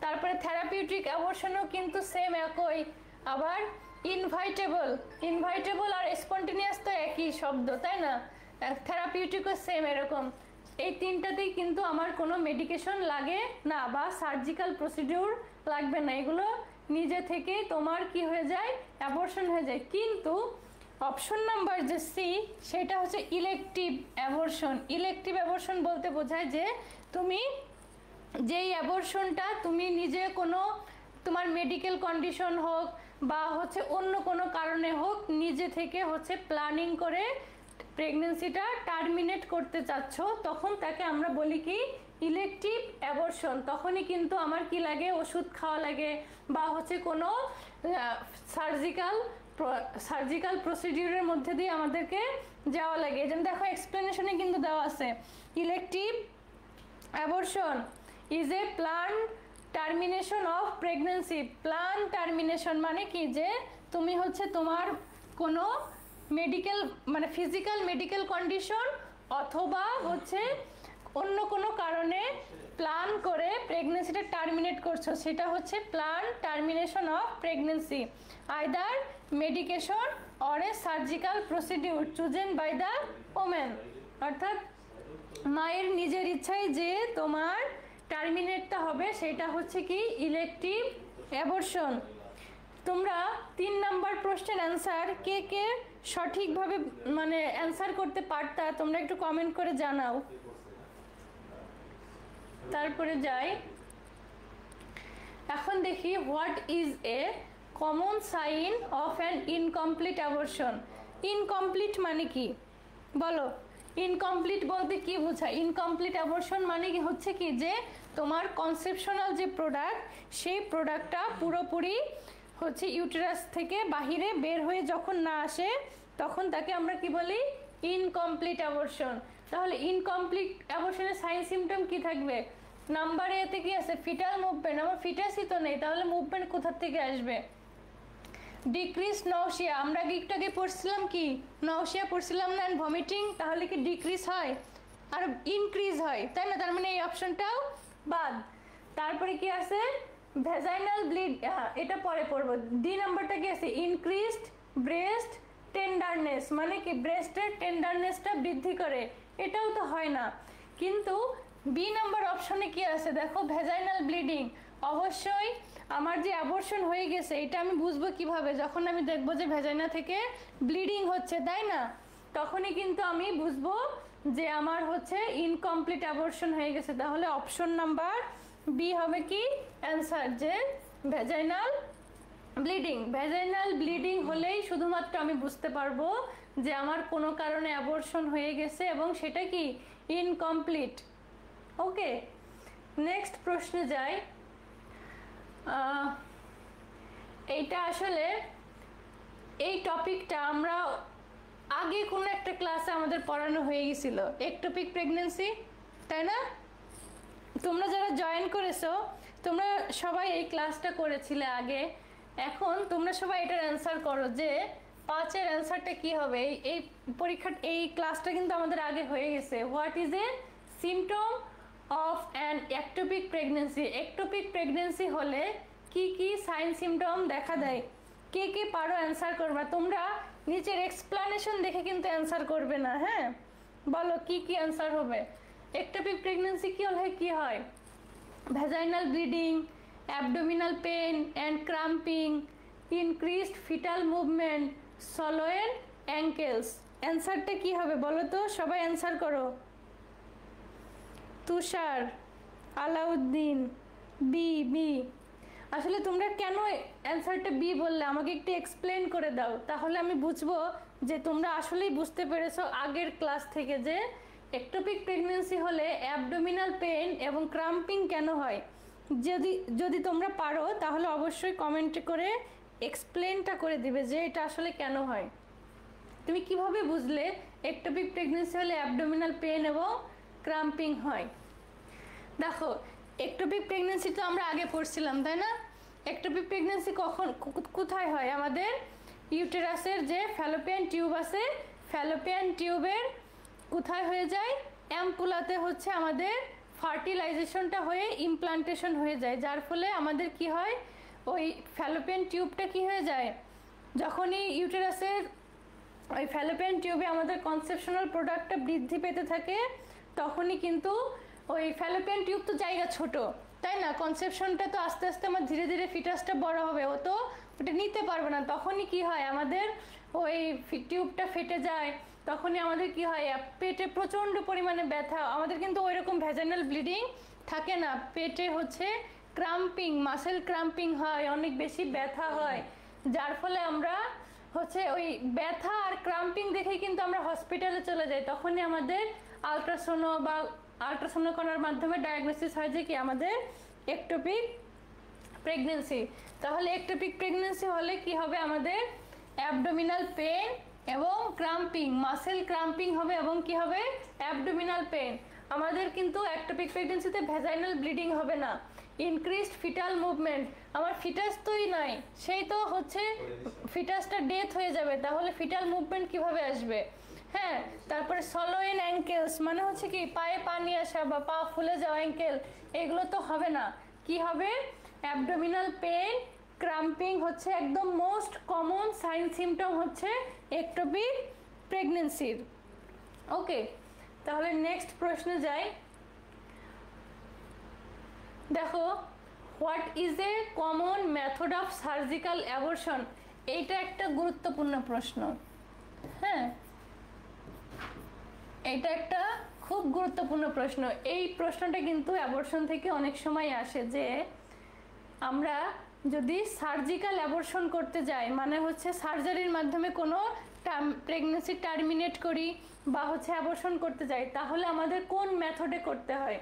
তারপরে থেরাপিউটিক অ্যাবর্শনও কিন্তু সেম একই। আবার ইনভাইটেবল আর স্পন্টেনিয়াস তো একই শব্দ, তাই না? থেরাপিউটিকও সেম এরকম। এই তিনটাতেই কিন্তু আমার কোনো মেডিকেশন লাগে না বা সার্জিক্যাল প্রসিডিউর লাগবে না, এগুলো নিজে থেকেই তোমার কি হয়ে যায়, অ্যাবর্শন হয়ে যায়। কিন্তু অপশন নাম্বার যে সি, সেটা হচ্ছে ইলেকটিভ অ্যাবর্শন। ইলেকটিভ অ্যাবর্শন বলতে বোঝায় যে তুমি যেই অ্যাবর্শনটা তুমি নিজে কোনো তোমার মেডিকেল কন্ডিশন হোক বা হচ্ছে অন্য কোনো কারণে হোক নিজে থেকে হচ্ছে প্ল্যানিং করে প্রেগনেন্সিটা টার্মিনেট করতে চাচ্ছ, তখন তাকে আমরা বলি কি ইলেকটিভ অ্যাবর্শন। তখনই কিন্তু আমার কি লাগে, ওষুধ খাওয়া লাগে বা হচ্ছে কোনো সার্জিক্যাল প্রসিডিউরের মধ্যে দিয়ে আমাদেরকে যাওয়া লাগে। যেমন দেখো এক্সপ্লেনেশনে কিন্তু দেওয়া আছে, elective abortion is a plan termination of pregnancy. Plan termination মানে কি, যে তুমি হচ্ছে তোমার কোনো মেডিকেল মানে ফিজিক্যাল মেডিকেল কন্ডিশন অথবা হচ্ছে অন্য কোনো কারণে প্ল্যান করে প্রেগনেন্সিটা টার্মিনেট করছো, সেটা হচ্ছে plan termination of pregnancy, either medication or a surgical procedure chosen by the women. অর্থাৎ মায়ের নিজের ইচ্ছায় যে তোমার টার্মিনেটটা হবে সেটা হচ্ছে কি ইলেকটিভ অ্যাবর্শন। তোমরা 3 নাম্বার প্রশ্নের অ্যান্সার কে কে সঠিকভাবে মানে অ্যান্সার করতে পারতা, তোমরা একটু কমেন্ট করে জানাও। তারপরে যাই, এখন দেখি what is a common sign of an incomplete abortion. Incomplete মানে কি বলো? ইনকমপ্লিট বলতে কি বোঝায়? ইনকমপ্লিট অ্যাবর্শন মানে কি হচ্ছে কি, যে তোমার কনসেপশনাল যে প্রোডাক্ট, সেই প্রোডাক্টটা পুরোপুরি হচ্ছে ইউটেরাস থেকে বাহিরে বের হয়ে যখন না আসে, তখন তাকে আমরা কি বলি, ইনকমপ্লিট অ্যাবর্শন। তাহলে ইনকমপ্লিট অ্যাবর্শনের সাইন সিমটম কি থাকবে? নাম্বার এতে কি আছে, ফিটাল মুভমেন্ট। আমার ফিটাসই তো নেই, তাহলে মুভমেন্ট কোথা থেকে আসবে? ডিক্রিজ নৌশিয়া, আমরা একটু পড়ছিলাম কি নৌশিয়া পড়ছিলাম না, ভমিটিং, তাহলে কি ডিক্রিজ হয় আর ইনক্রিজ হয়, তাই না? তার মানে এই অপশনটাও বাদ। তারপরে কি আছে, ভ্যাজাইনাল ব্লিড, এটা পরে পড়বো। ডি নাম্বারটা কি আছে, ইনক্রিজড ব্রেস্ট টেন্ডারনেস, মানে কি ব্রেস্টের টেন্ডারনেসটা বৃদ্ধি করে, এটাও তো হয় না। কিন্তু বি নাম্বার অপশনে কি আছে দেখো, ভ্যাজাইনাল ব্লিডিং। অবশ্যই আমার যে অ্যাবর্শন হয়ে গেছে এটা আমি বুঝবো কিভাবে, যখন আমি দেখবো যে ভ্যাজাইনা থেকে ব্লিডিং হচ্ছে, তাই না? তখনই কিন্তু আমি বুঝবো যে আমার হচ্ছে ইনকমপ্লিট অ্যাবর্শন হয়ে গেছে। তাহলে অপশন নাম্বার বি হবে কি অ্যান্সার, যে ভ্যাজাইনাল ব্লিডিং। ভ্যাজাইনাল ব্লিডিং হলেই শুধুমাত্র আমি বুঝতে পারবো যে আমার কোনো কারণে অ্যাবর্শন হয়ে গেছে এবং সেটা কি ইনকমপ্লিট। ওকে, নেক্সট প্রশ্নে যাই। এইটা আসলে এই টপিকটা আমরা আগে কোনো একটা ক্লাসে আমাদের পড়ানো হয়ে গেছিল, একটোপিক প্রেগনেন্সি, তাই না? তোমরা যারা জয়েন করেছো তোমরা সবাই এই ক্লাসটা করেছিলে আগে। এখন তোমরা সবাই এটার অ্যান্সার করো যে 5-এর অ্যান্সারটা কি হবে। এই পরীক্ষা এই ক্লাসটা কিন্তু আমাদের আগে হয়ে গেছে। What is A symptom of an ectopic pregnancy. Ectopic pregnancy হলে কি কি সাইন সিমটম দেখা দেয়? কে কে পারো অ্যান্সার করবে? তোমরা নিচের এক্সপ্লানেশন দেখে কিন্তু অ্যান্সার করবে না, হ্যাঁ? বলো কি কি অ্যান্সার হবে। একটোপিক প্রেগনেন্সি কি হলে কি হয়? Vaginal bleeding, abdominal pain and cramping, increased foetal movement, swollen ankles. অ্যান্সারটা কি হবে বলো তো, সবাই অ্যান্সার করো। তুষার, আলাউদ্দিন, বি। বি আসলে তোমরা কেন অ্যান্সারটা বি বললে আমাকে একটু এক্সপ্লেন করে দাও, তাহলে আমি বুঝবো যে তোমরা আসলেই বুঝতে পেরেছো আগের ক্লাস থেকে যে একটোপিক প্রেগনেন্সি হলে অ্যাবডোমিনাল পেন এবং ক্রাম্পিং কেন হয়। যদি তোমরা পারো তাহলে অবশ্যই কমেন্ট করে এক্সপ্লেনটা করে দিবে যে এটা আসলে কেন হয়। তুমি কিভাবে বুঝলে একটোপিক প্রেগনেন্সি হলে অ্যাবডোমিনাল পেন এবং ক্রাম্পিং হয়? দেখো একটোপিক প্রেগনেন্সি তো আমরা আগে পড়ছিলাম, তাই না? একটোপিক প্রেগনেন্সি কখন কোথায় হয়? আমাদের ইউটেরাসের যে ফ্যালোপিয়ান টিউব আছে, ফ্যালোপিয়ান টিউবের কোথায় হয়ে যায়? অ্যাম্পুলাতে হচ্ছে আমাদের ফার্টিলাইজেশনটা হয়ে ইমপ্লান্টেশন হয়ে যায়, যার ফলে আমাদের কি হয়, ওই ফ্যালোপিয়ান টিউবটা কি হয়ে যায়, যখনই ইউটেরাসের ওই ফ্যালোপিয়ান টিউবে আমাদের কনসেপশনাল প্রোডাক্টটা বৃদ্ধি পেতে থাকে, তখনই কিন্তু ওই ফ্যালোপিয়ান টিউব তো জায়গা ছোট, তাই না, কনসেপশনটা তো আস্তে আস্তে আমার ধীরে ধীরে ফিটাসটা বড় হবে, ও তো ওটা নিতে পারবে না, তখনই কি হয় আমাদের ওই টিউবটা ফেটে যায়, তখনই আমাদের কি হয় পেটে প্রচণ্ড পরিমাণে ব্যথা, আমাদের কিন্তু ওই রকম ভ্যাজাইনাল ব্লিডিং থাকে না, পেটে হচ্ছে ক্রাম্পিং, মাসেল ক্রাম্পিং হয়, অনেক বেশি ব্যথা হয়, যার ফলে আমরা হচ্ছে ওই ব্যথা আর ক্রাম্পিং দেখেই কিন্তু আমরা হসপিটালে চলে যাই, তখনই আমাদের আল্ট্রাসাউন্ড করার মাধ্যমে ডায়াগনোসিস হয় যে কি আমাদের একটোপিক প্রেগনেন্সি। তাহলে একটোপিক প্রেগনেন্সি হলে কি হবে, আমাদের অ্যাবডোমিনাল পেন এবং ক্রাম্পিং, মাসেল ক্রাম্পিং হবে এবং কি হবে অ্যাবডোমিনাল পেন। আমাদের কিন্তু একটোপিক প্রেগনেন্সিতে ভ্যাজাইনাল ব্লিডিং হবে না, ইনক্রিজড ফিটাল মুভমেন্ট, আমার ফিটাস তোই নাই, সেই তো হচ্ছে ফিটাসটা ডেথ হয়ে যাবে, তাহলে ফিটাল মুভমেন্ট কিভাবে আসবে, হ্যাঁ। তারপরে সলোইন অ্যাঙ্কেলস মানে হচ্ছে কি পায়ে পানি আসা বা পা ফুলে যাওয়া অ্যাঙ্কেল, এগুলো তো হবে না, কি হবে অ্যাবডোমিনাল পেন, ক্রাম্পিং হচ্ছে একদম মোস্ট কমন সাইন সিমটম হচ্ছে একটোপিক প্রেগনেন্সির। ওকে, তাহলে নেক্সট প্রশ্নে যাই। দেখো, what is a common method of surgical abortion, এইটা একটা গুরুত্বপূর্ণ প্রশ্ন, হ্যাঁ, এটা একটা খুব গুরুত্বপূর্ণ প্রশ্ন। এই প্রশ্নটা কিন্তু অ্যাবর্শন থেকে অনেক সময় আসে, যে আমরা যদি সার্জিক্যাল অ্যাবর্শন করতে যাই, মানে হচ্ছে সার্জারির মাধ্যমে কোনো প্রেগনেন্সি টার্মিনেট করি বা হচ্ছে অ্যাবর্শন করতে যাই, তাহলে আমাদের কোন মেথডে করতে হয়।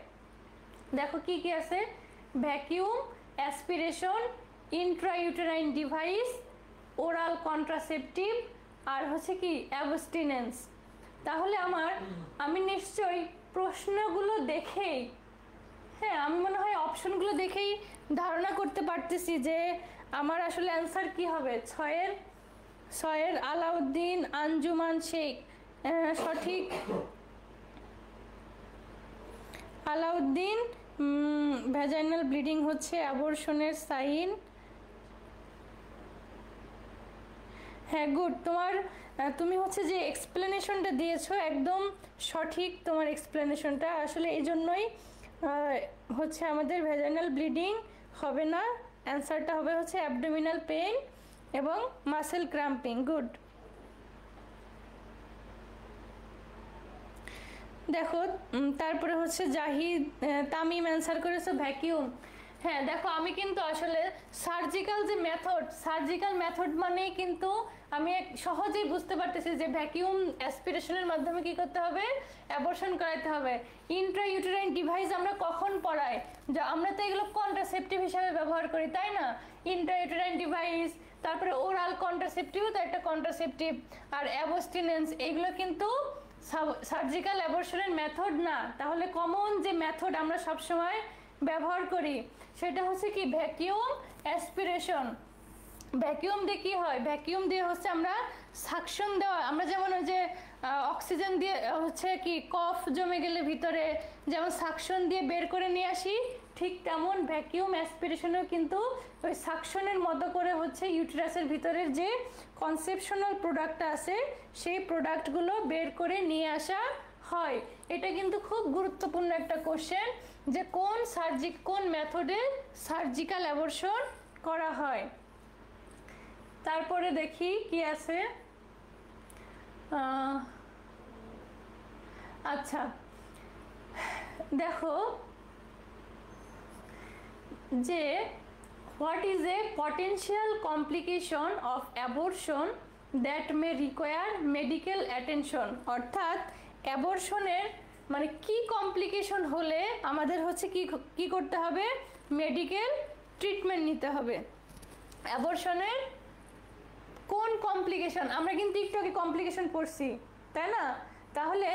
দেখো কি কি আছে, vacuum, aspiration, intrauterine device, oral contraceptive, আর হচ্ছে কি অ্যাবস্টিনেন্স। তাহলে আমি নিশ্চয়ই প্রশ্নগুলো দেখেই, হ্যাঁ, আমি মনে হয় অপশনগুলো দেখেই ধারণা করতে পারতেছি যে আমার আসলে অ্যান্সার কি হবে। ছয়ের আলাউদ্দিন আঞ্জুমান শেখ, সঠিক আলাউদ্দিন, ভ্যাজাইনাল ব্লিডিং হচ্ছে অ্যাবর্শনের সাইন। হ্যাঁ, গুড, তুমি হচ্ছে যে এক্সপ্লেনেশনটা দিয়েছো একদম সঠিক, তোমার এক্সপ্লেনেশনটা আসলে এই জন্যই হচ্ছে আমাদের ভ্যাজাইনাল ব্লিডিং হবে না, অ্যান্সারটা হবে হচ্ছে অ্যাবডোমিনাল পেন এবং মাসেল ক্রাম্পিং। গুড। দেখো, তারপরে হচ্ছে জাহিদ, তামিম অ্যান্সার করেছে ভ্যাকিউম। হ্যাঁ, দেখো আমি কিন্তু আসলে সার্জিক্যাল মেথড মানেই কিন্তু আমি সহজেই বুঝতে পারতেছি যে ভ্যাকিউম অ্যাসপিরেশনের মাধ্যমে কি করতে হবে, অ্যাবর্শন করাতে হবে। ইন্ট্রাইউটেরাইন ডিভাইস আমরা কখন পড়াই, যা আমরা তো এগুলো কন্ট্রাসেপটিভ হিসাবে ব্যবহার করি, তাই না, ইন্ট্রাইউটেরাইন ডিভাইস, তারপরে ওরাল কন্ট্রাসেপটিভ তো একটা কন্ট্রাসেপটিভ, আর অ্যাবস্টিনেন্স, এগুলো কিন্তু সার্জিক্যাল অ্যাবর্শনের মেথড না। তাহলে কমন যে মেথড আমরা সবসময় ব্যবহার করি সেটা হচ্ছে কি ভ্যাকিউম অ্যাসপিরেশন। ভ্যাকিউম দিয়ে কি হয়, ভ্যাকিউম দিয়ে হচ্ছে আমরা সাকশন দেওয়া, আমরা যেমন ওই যে অক্সিজেন দিয়ে হচ্ছে কি কফ জমে গেলে ভিতরে যেমন সাকশন দিয়ে বের করে নিয়ে আসি, ঠিক তেমন ভ্যাকিউম অ্যাসপিরেশনেও কিন্তু ওই সাকশনের মতো করে হচ্ছে ইউটেরাসের ভিতরের যে কনসেপশনাল প্রোডাক্টটা আছে সেই প্রোডাক্টগুলো বের করে নিয়ে আসা হয়। এটা কিন্তু খুব গুরুত্বপূর্ণ একটা কোশ্চেন, যে কোন মেথডে সার্জিক্যাল অ্যাবর্শন করা হয়। তারপরে দেখি কি আছে, আচ্ছা দেখো যে what is A potential complication of abortion that may require medical attention, অর্থাৎ অ্যাবর্শনের মানে কি কমপ্লিকেশন হলে আমাদের হচ্ছে কি করতে হবে, মেডিকেল ট্রিটমেন্ট নিতে হবে। অ্যাবর্শনের কোন কমপ্লিকেশন, আমরা কিন্তু একটু আগে কমপ্লিকেশন পড়ছি, তাই না, তাহলে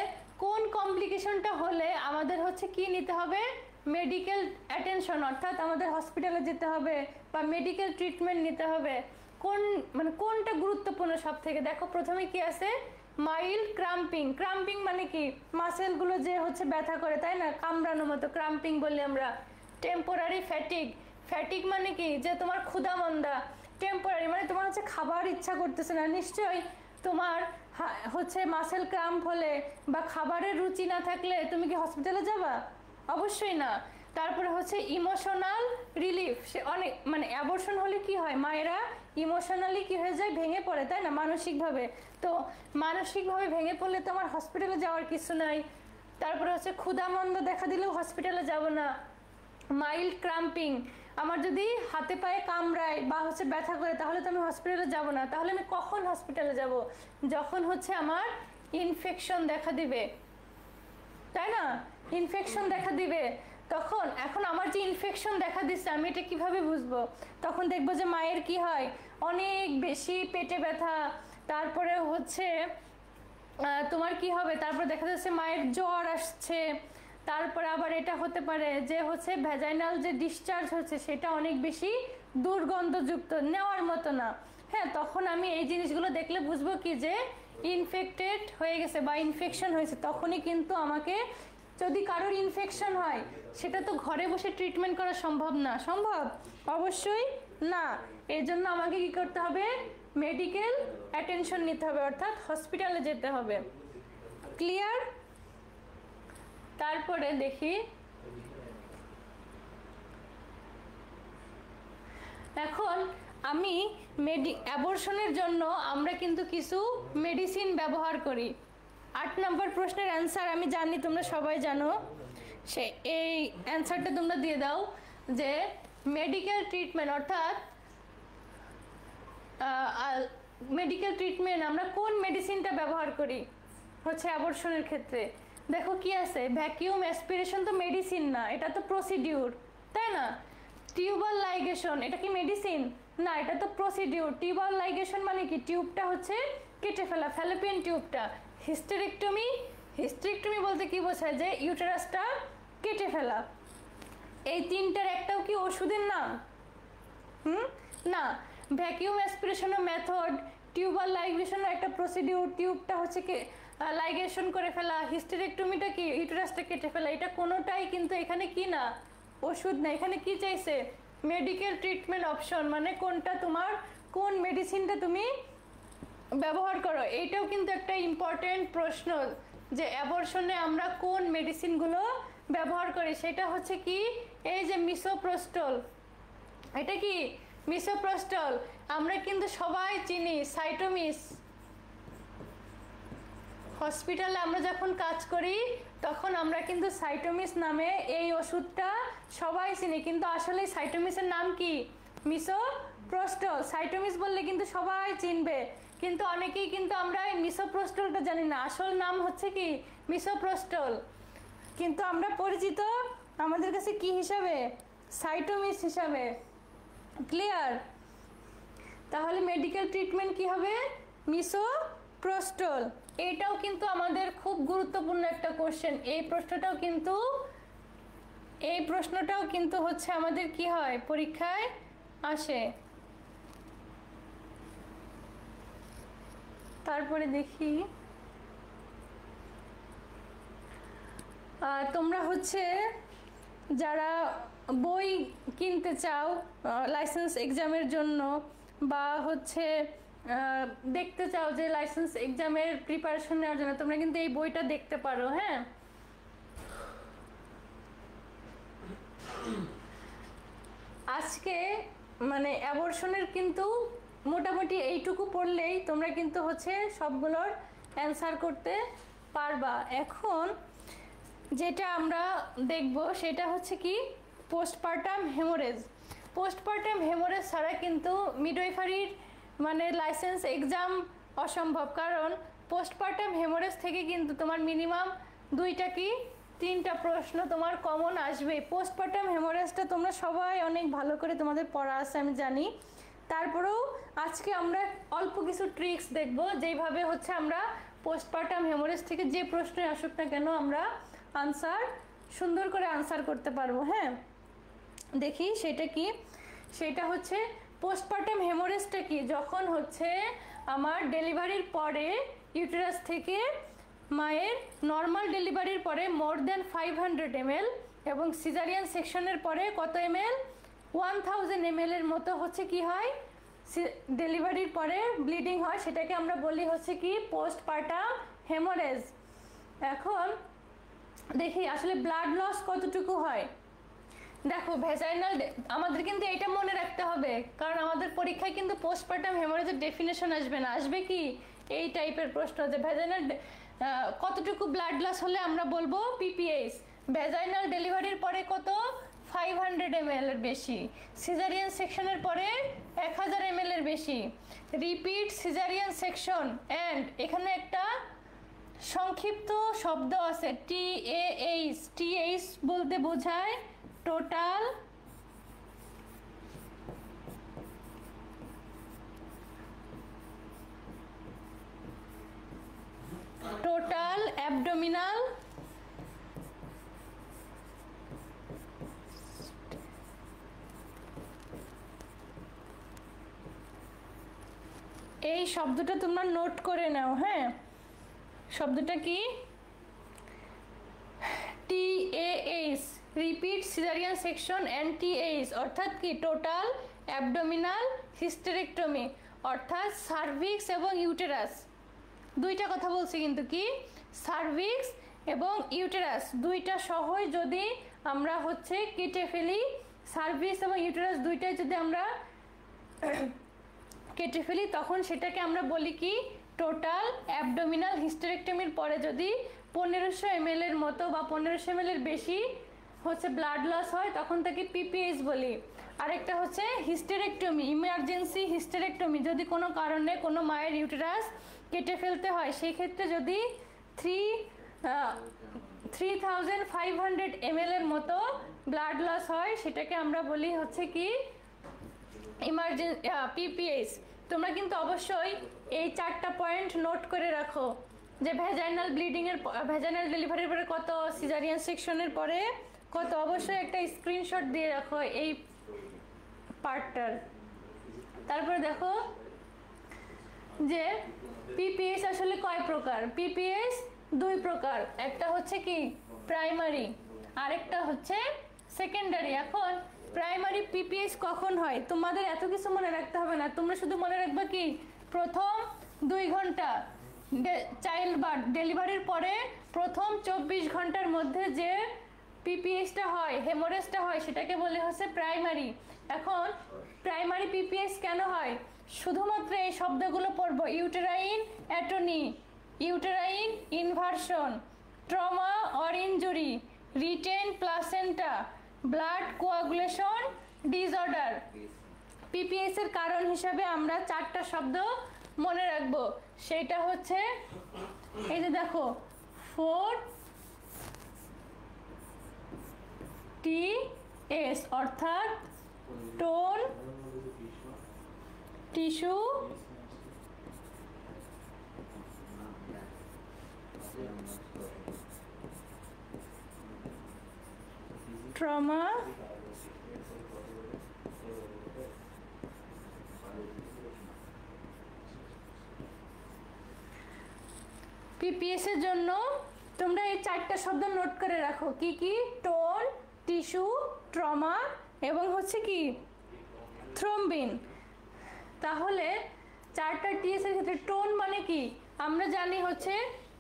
কোন কমপ্লিকেশনটা হলে আমাদের হচ্ছে কি নিতে হবে, মেডিকেল অ্যাটেনশন, অর্থাৎ আমাদের হসপিটালে যেতে হবে বা মেডিকেল ট্রিটমেন্ট নিতে হবে। কোন মানে কোনটা গুরুত্বপূর্ণ সব থেকে? দেখো প্রথমে কি আছে, মাইল্ড ক্রাম্পিং। ক্রাম্পিং মানে কি, মাসেলগুলো যে হচ্ছে ব্যথা করে, তাই না, কামড়ানোর মতো, ক্রাম্পিং বলি আমরা। Temporary fatigue. ফ্যাটিক মানে কি, যে তোমার ক্ষুধামন্দা। টেম্পোরারি মানে তোমার হচ্ছে খাবার ইচ্ছা করতেছে না, নিশ্চয়ই তোমার হচ্ছে মাসেল ক্রাম্প হলে বা খাবারের রুচি না থাকলে তুমি কি হসপিটালে যাবা? অবশ্যই না। তারপরে হচ্ছে ইমোশনাল রিলিফ। সে অনেক মানে অ্যাবর্শন হলে কি হয়, মায়েরা ইমোশনালি কি হয়ে যায়, ভেঙে পড়ে, তাই না, মানসিকভাবে। তো মানসিকভাবে ভেঙে পড়লে তো আমার হসপিটালে যাওয়ার কিছু নাই। তারপরে হচ্ছে ক্ষুধামন্দ দেখা দিলেও হসপিটালে যাব না। মাইল্ড ক্রাম্পিং, আমার যদি হাতে পায়ে কামড়ায় বা হচ্ছে ব্যথা করে তাহলে তো আমি হসপিটালে যাব না। তাহলে আমি কখন হসপিটালে যাব? যখন হচ্ছে আমার ইনফেকশন দেখা দিবে, তাই না, ইনফেকশন দেখা দিবে তখন। এখন আমার যে ইনফেকশন দেখা দিচ্ছে আমি এটা কিভাবে বুঝবো? তখন দেখবো যে মায়ের কি হয়, অনেক বেশি পেটে ব্যথা, তারপরে হচ্ছে তোমার কি হবে, তারপর দেখা যাচ্ছে মায়ের জ্বর আসছে, তারপরে আবার এটা হতে পারে যে হচ্ছে ভ্যাজাইনাল যে ডিসচার্জ হচ্ছে সেটা অনেক বেশি দুর্গন্ধযুক্ত, নেওয়ার মতো না। হ্যাঁ, তখন আমি এই জিনিসগুলো দেখলে বুঝবো কি যে ইনফেক্টেড হয়ে গেছে বা ইনফেকশন হয়েছে। তখনই কিন্তু আমাকে, যদি কারোর ইনফেকশন হয় সেটা তো ঘরে বসে ট্রিটমেন্ট করা সম্ভব না। সম্ভব? অবশ্যই না। এই জন্য আমাকে কি করতে হবে, মেডিকেল অ্যাটেনশন নিতে হবে, অর্থাৎ হসপিটালে যেতে হবে। ক্লিয়ার? তারপরে দেখি, এখন আমি অ্যাবর্শনের জন্য আমরা কিন্তু কিছু মেডিসিন ব্যবহার করি। 8 নম্বর প্রশ্নের অ্যান্সার আমি জানি তোমরা সবাই জানো, সে এই অ্যান্সারটা তোমরা দিয়ে দাও যে মেডিকেল ট্রিটমেন্ট, অর্থাৎ মেডিকেল ট্রিটমেন্ট আমরা কোন মেডিসিনটা ব্যবহার করি হচ্ছে অ্যাবর্শনের ক্ষেত্রে। দেখো কি আছে, ভ্যাকিউম অ্যাসপিরেশন তো মেডিসিন না, এটা তো প্রসিডিউর, তাই না। টিউবাল লাইগেশন, এটা কি মেডিসিন? না, এটা তো প্রসিডিউর। টিউবাল লাইগেশন মানে কি, টিউবটা হচ্ছে কেটে ফেলা, ফ্যালোপিয়ান টিউবটা। হিস্টেরেক্টমি, হিস্টেরেক্টমি বলতে কি বোঝায়, যে ইউটেরাসটা কেটে ফেলা। এই তিনটার একটাও কি ওষুধের নাম? না। ভ্যাকিউম অ্যাসপিরেশনের মেথড, টিউবাল লাইগেশনের একটা প্রসিডিউর, টিউবটা হচ্ছে কি লাইগেশন করে ফেলা, হিস্টেরেক্টমিটা কি ইউটেরাসটা কেটে ফেলা। এটা কোনোটাই কিন্তু এখানে কি না, ওষুধ না। এখানে কি চাইছে, মেডিকেল ট্রিটমেন্ট অপশন, মানে কোনটা তোমার, কোন মেডিসিনটা তুমি ব্যবহার করো। এইটাও কিন্তু একটা ইম্পর্টেন্ট প্রশ্ন যে অ্যাবর্শনে আমরা কোন মেডিসিনগুলো ব্যবহার করি। সেটা হচ্ছে কি, এই যে মিসোপ্রোস্টল। এটা কি মিসোপ্রোস্টল, আমরা কিন্তু সবাই চিনি। সাইটোমিস, হসপিটালে আমরা যখন কাজ করি তখন আমরা কিন্তু সাইটোমিস নামে এই ওষুধটা সবাই চিনি, কিন্তু আসলে সাইটোমিসের নাম কি, মিসোপ্রোস্টল। সাইটোমিস বললে কিন্তু সবাই চিনবে, কিন্তু অনেকেই কিন্তু আমরা এই মিসোপ্রোস্টলটা জানি না, আসল নাম হচ্ছে কি মিসোপ্রোস্টল, কিন্তু আমরা পরিচিত আমাদের কাছে কি হিসাবে, সাইটোমিস হিসাবে। ক্লিয়ার? তাহলে মেডিকেল ট্রিটমেন্ট কি হবে, মিসোপ্রোস্টল। এটাও কিন্তু আমাদের খুব গুরুত্বপূর্ণ একটা কোশ্চেন। এই প্রশ্নটাও কিন্তু হচ্ছে আমাদের কি হয়, পরীক্ষায় আসে। তারপরে দেখি, তোমরা হচ্ছে যারা বই কিনতে চাও লাইসেন্স এক্সামের জন্য, বা হচ্ছে দেখতে চাও যে লাইসেন্স এক্সামের প্রিপারেশন নেওয়ার জন্য, তোমরা কিন্তু এই বইটা দেখতে পারো। হ্যাঁ, আজকে মানে অ্যাবর্শনের কিন্তু মোটামুটি এইটুকু পড়লেই তোমরা কিন্তু হচ্ছে সবগুলোর অ্যান্সার করতে পারবা। এখন যেটা আমরা দেখব সেটা হচ্ছে কি, পোস্টপার্টাম হেমোরেজ। পোস্টপার্টাম হেমোরেজ ছাড়া কিন্তু মিডওয়াইফারির মানে লাইসেন্স এক্সাম অসম্ভব, কারণ পোস্টপার্টাম হেমোরেজ থেকে কিন্তু তোমার মিনিমাম 2টা কি 3টা প্রশ্ন তোমার কমন আসবে। পোস্টপার্টাম হেমোরেজটা তোমরা সবাই অনেক ভালো করে তোমাদের পড়া আছে আমি জানি, তারপরেও আজকে আমরা অল্প কিছু ট্রিক্স দেখব যেইভাবে হচ্ছে আমরা পোস্টপার্টাম হেমোরেজ থেকে যে প্রশ্নই আসুক না কেন আমরা সুন্দর করে আনসার করতে পারবো। হ্যাঁ, দেখি সেটা কি, সেটা হচ্ছে পোস্টপার্টাম হেমোরেজটা কি? যখন হচ্ছে আমার ডেলিভারির পরে ইউটেরাস থেকে মায়ের নর্মাল ডেলিভারির পরে মোর দ্যান 500 ml এবং সিজারিয়ান সেকশনের পরে কত ml 1000 ml এর মতো হচ্ছে কি হয় ডেলিভারির পরে ব্লিডিং হয়, সেটাকে আমরা বলি হচ্ছে কি পোস্টপার্টাম হেমোরেজ। এখন দেখি আসলে ব্লাড লস কতটুকু হয়। দেখো ভ্যাজাইনাল, আমাদের কিন্তু এটা মনে রাখতে হবে কারণ আমাদের পরীক্ষায় কিন্তু পোস্টপার্টাম হেমোরেজের ডেফিনেশন আসবে না, আসবে কি এই টাইপের প্রশ্ন যে ভ্যাজাইনাল কতটুকু ব্লাড লস হলে আমরা বলবো পিপিএইচ। ভ্যাজাইনাল ডেলিভারির পরে কত 500 ml এর বেশি, সিজারিয়ান সেকশনের পরে 1000 ml এর বেশি, রিপিট সিজারিয়ান সেকশন অ্যান্ড এখানে একটা সংক্ষিপ্ত শব্দ আছে টিএএইচ। টিএইচ বলতে বোঝায় টোটাল অ্যাবডোমিনাল এই শব্দটা তোমরা নোট করে নাও। হ্যাঁ, শব্দটা কি? TAH, repeat caesarean section and TH অর্থাৎ কি টোটাল অ্যাবডোমিনাল হিস্টেরেক্টমি, অর্থাৎ সার্ভিক্স এবং ইউটেরাস দুইটা কথা বলছি কিন্তু কি সার্ভিক্স এবং ইউটেরাস দুইটা সহই যদি আমরা হচ্ছে কেটে ফেলি, সার্ভিক্স এবং ইউটেরাস দুইটাই যদি আমরা কেটে ফেলি তখন সেটাকে আমরা বলি কি টোটাল অ্যাবডোমিনাল হিস্টেরেক্টমির পরে যদি 1500 ml এর মতো বা 1500 ml এর বেশি হচ্ছে ব্লাড লস হয় তখন তাকে পিপিএইচ বলি। আরেকটা হচ্ছে হিস্টেরেক্টমি, ইমার্জেন্সি হিস্টেরেক্টমি, যদি কোনো কারণে কোনো মায়ের ইউটেরাস কেটে ফেলতে হয় সেই ক্ষেত্রে যদি 3500 ml এর মতো ব্লাড লস হয় সেটাকে আমরা বলি হচ্ছে কি ইমার্জেন্সি পিপিএইচ। তোমরা কিন্তু অবশ্যই এই 4টা পয়েন্ট নোট করে রাখো যে ভ্যাজাইনাল ব্লিডিংয়ের ভ্যাজাইনাল ডেলিভারির পরে কত, সিজারিয়ান সেকশনের পরে কত, অবশ্যই একটা স্ক্রিনশট দিয়ে রাখো এই পার্টটার। তারপরে দেখো যে পিপিএইচ আসলে কয় প্রকার। পিপিএইচ 2 প্রকার, একটা হচ্ছে কি প্রাইমারি, আরেকটা হচ্ছে সেকেন্ডারি। এখন প্রাইমারি পিপিএইচ কখন হয় তোমাদের এত কিছু মনে রাখতে হবে না, তোমরা শুধু মনে রাখবা কি প্রথম 2 ঘন্টা চাইল্ড বার্থ ডেলিভারির পরে প্রথম 24 ঘন্টার মধ্যে যে পিপিএইচটা হয় হেমোরেজটা হয় সেটাকে বলে হচ্ছে প্রাইমারি। এখন প্রাইমারি পিপিএইচ কেন হয় শুধুমাত্র এই শব্দগুলো পড়বো, uterine atony, uterine inversion, trauma or injury, retained placenta, blood coagulation disorder. PPH এর কারণ হিসাবে আমরা 4টা শব্দ মনে রাখবো, সেটা হচ্ছে এই যে দেখো 4TS অর্থাৎ টোন, টিস্যু, ট্রমা, পিপিএস এর জন্য তোমরা এই 4টা শব্দ নোট করে রাখো, কি কি টোন, টিস্যু, ট্রমা এবং হচ্ছে কি থ্রম্বিন। তাহলে 4টা টিএস এর ক্ষেত্রে টোন মানে কি আমরা জানি হচ্ছে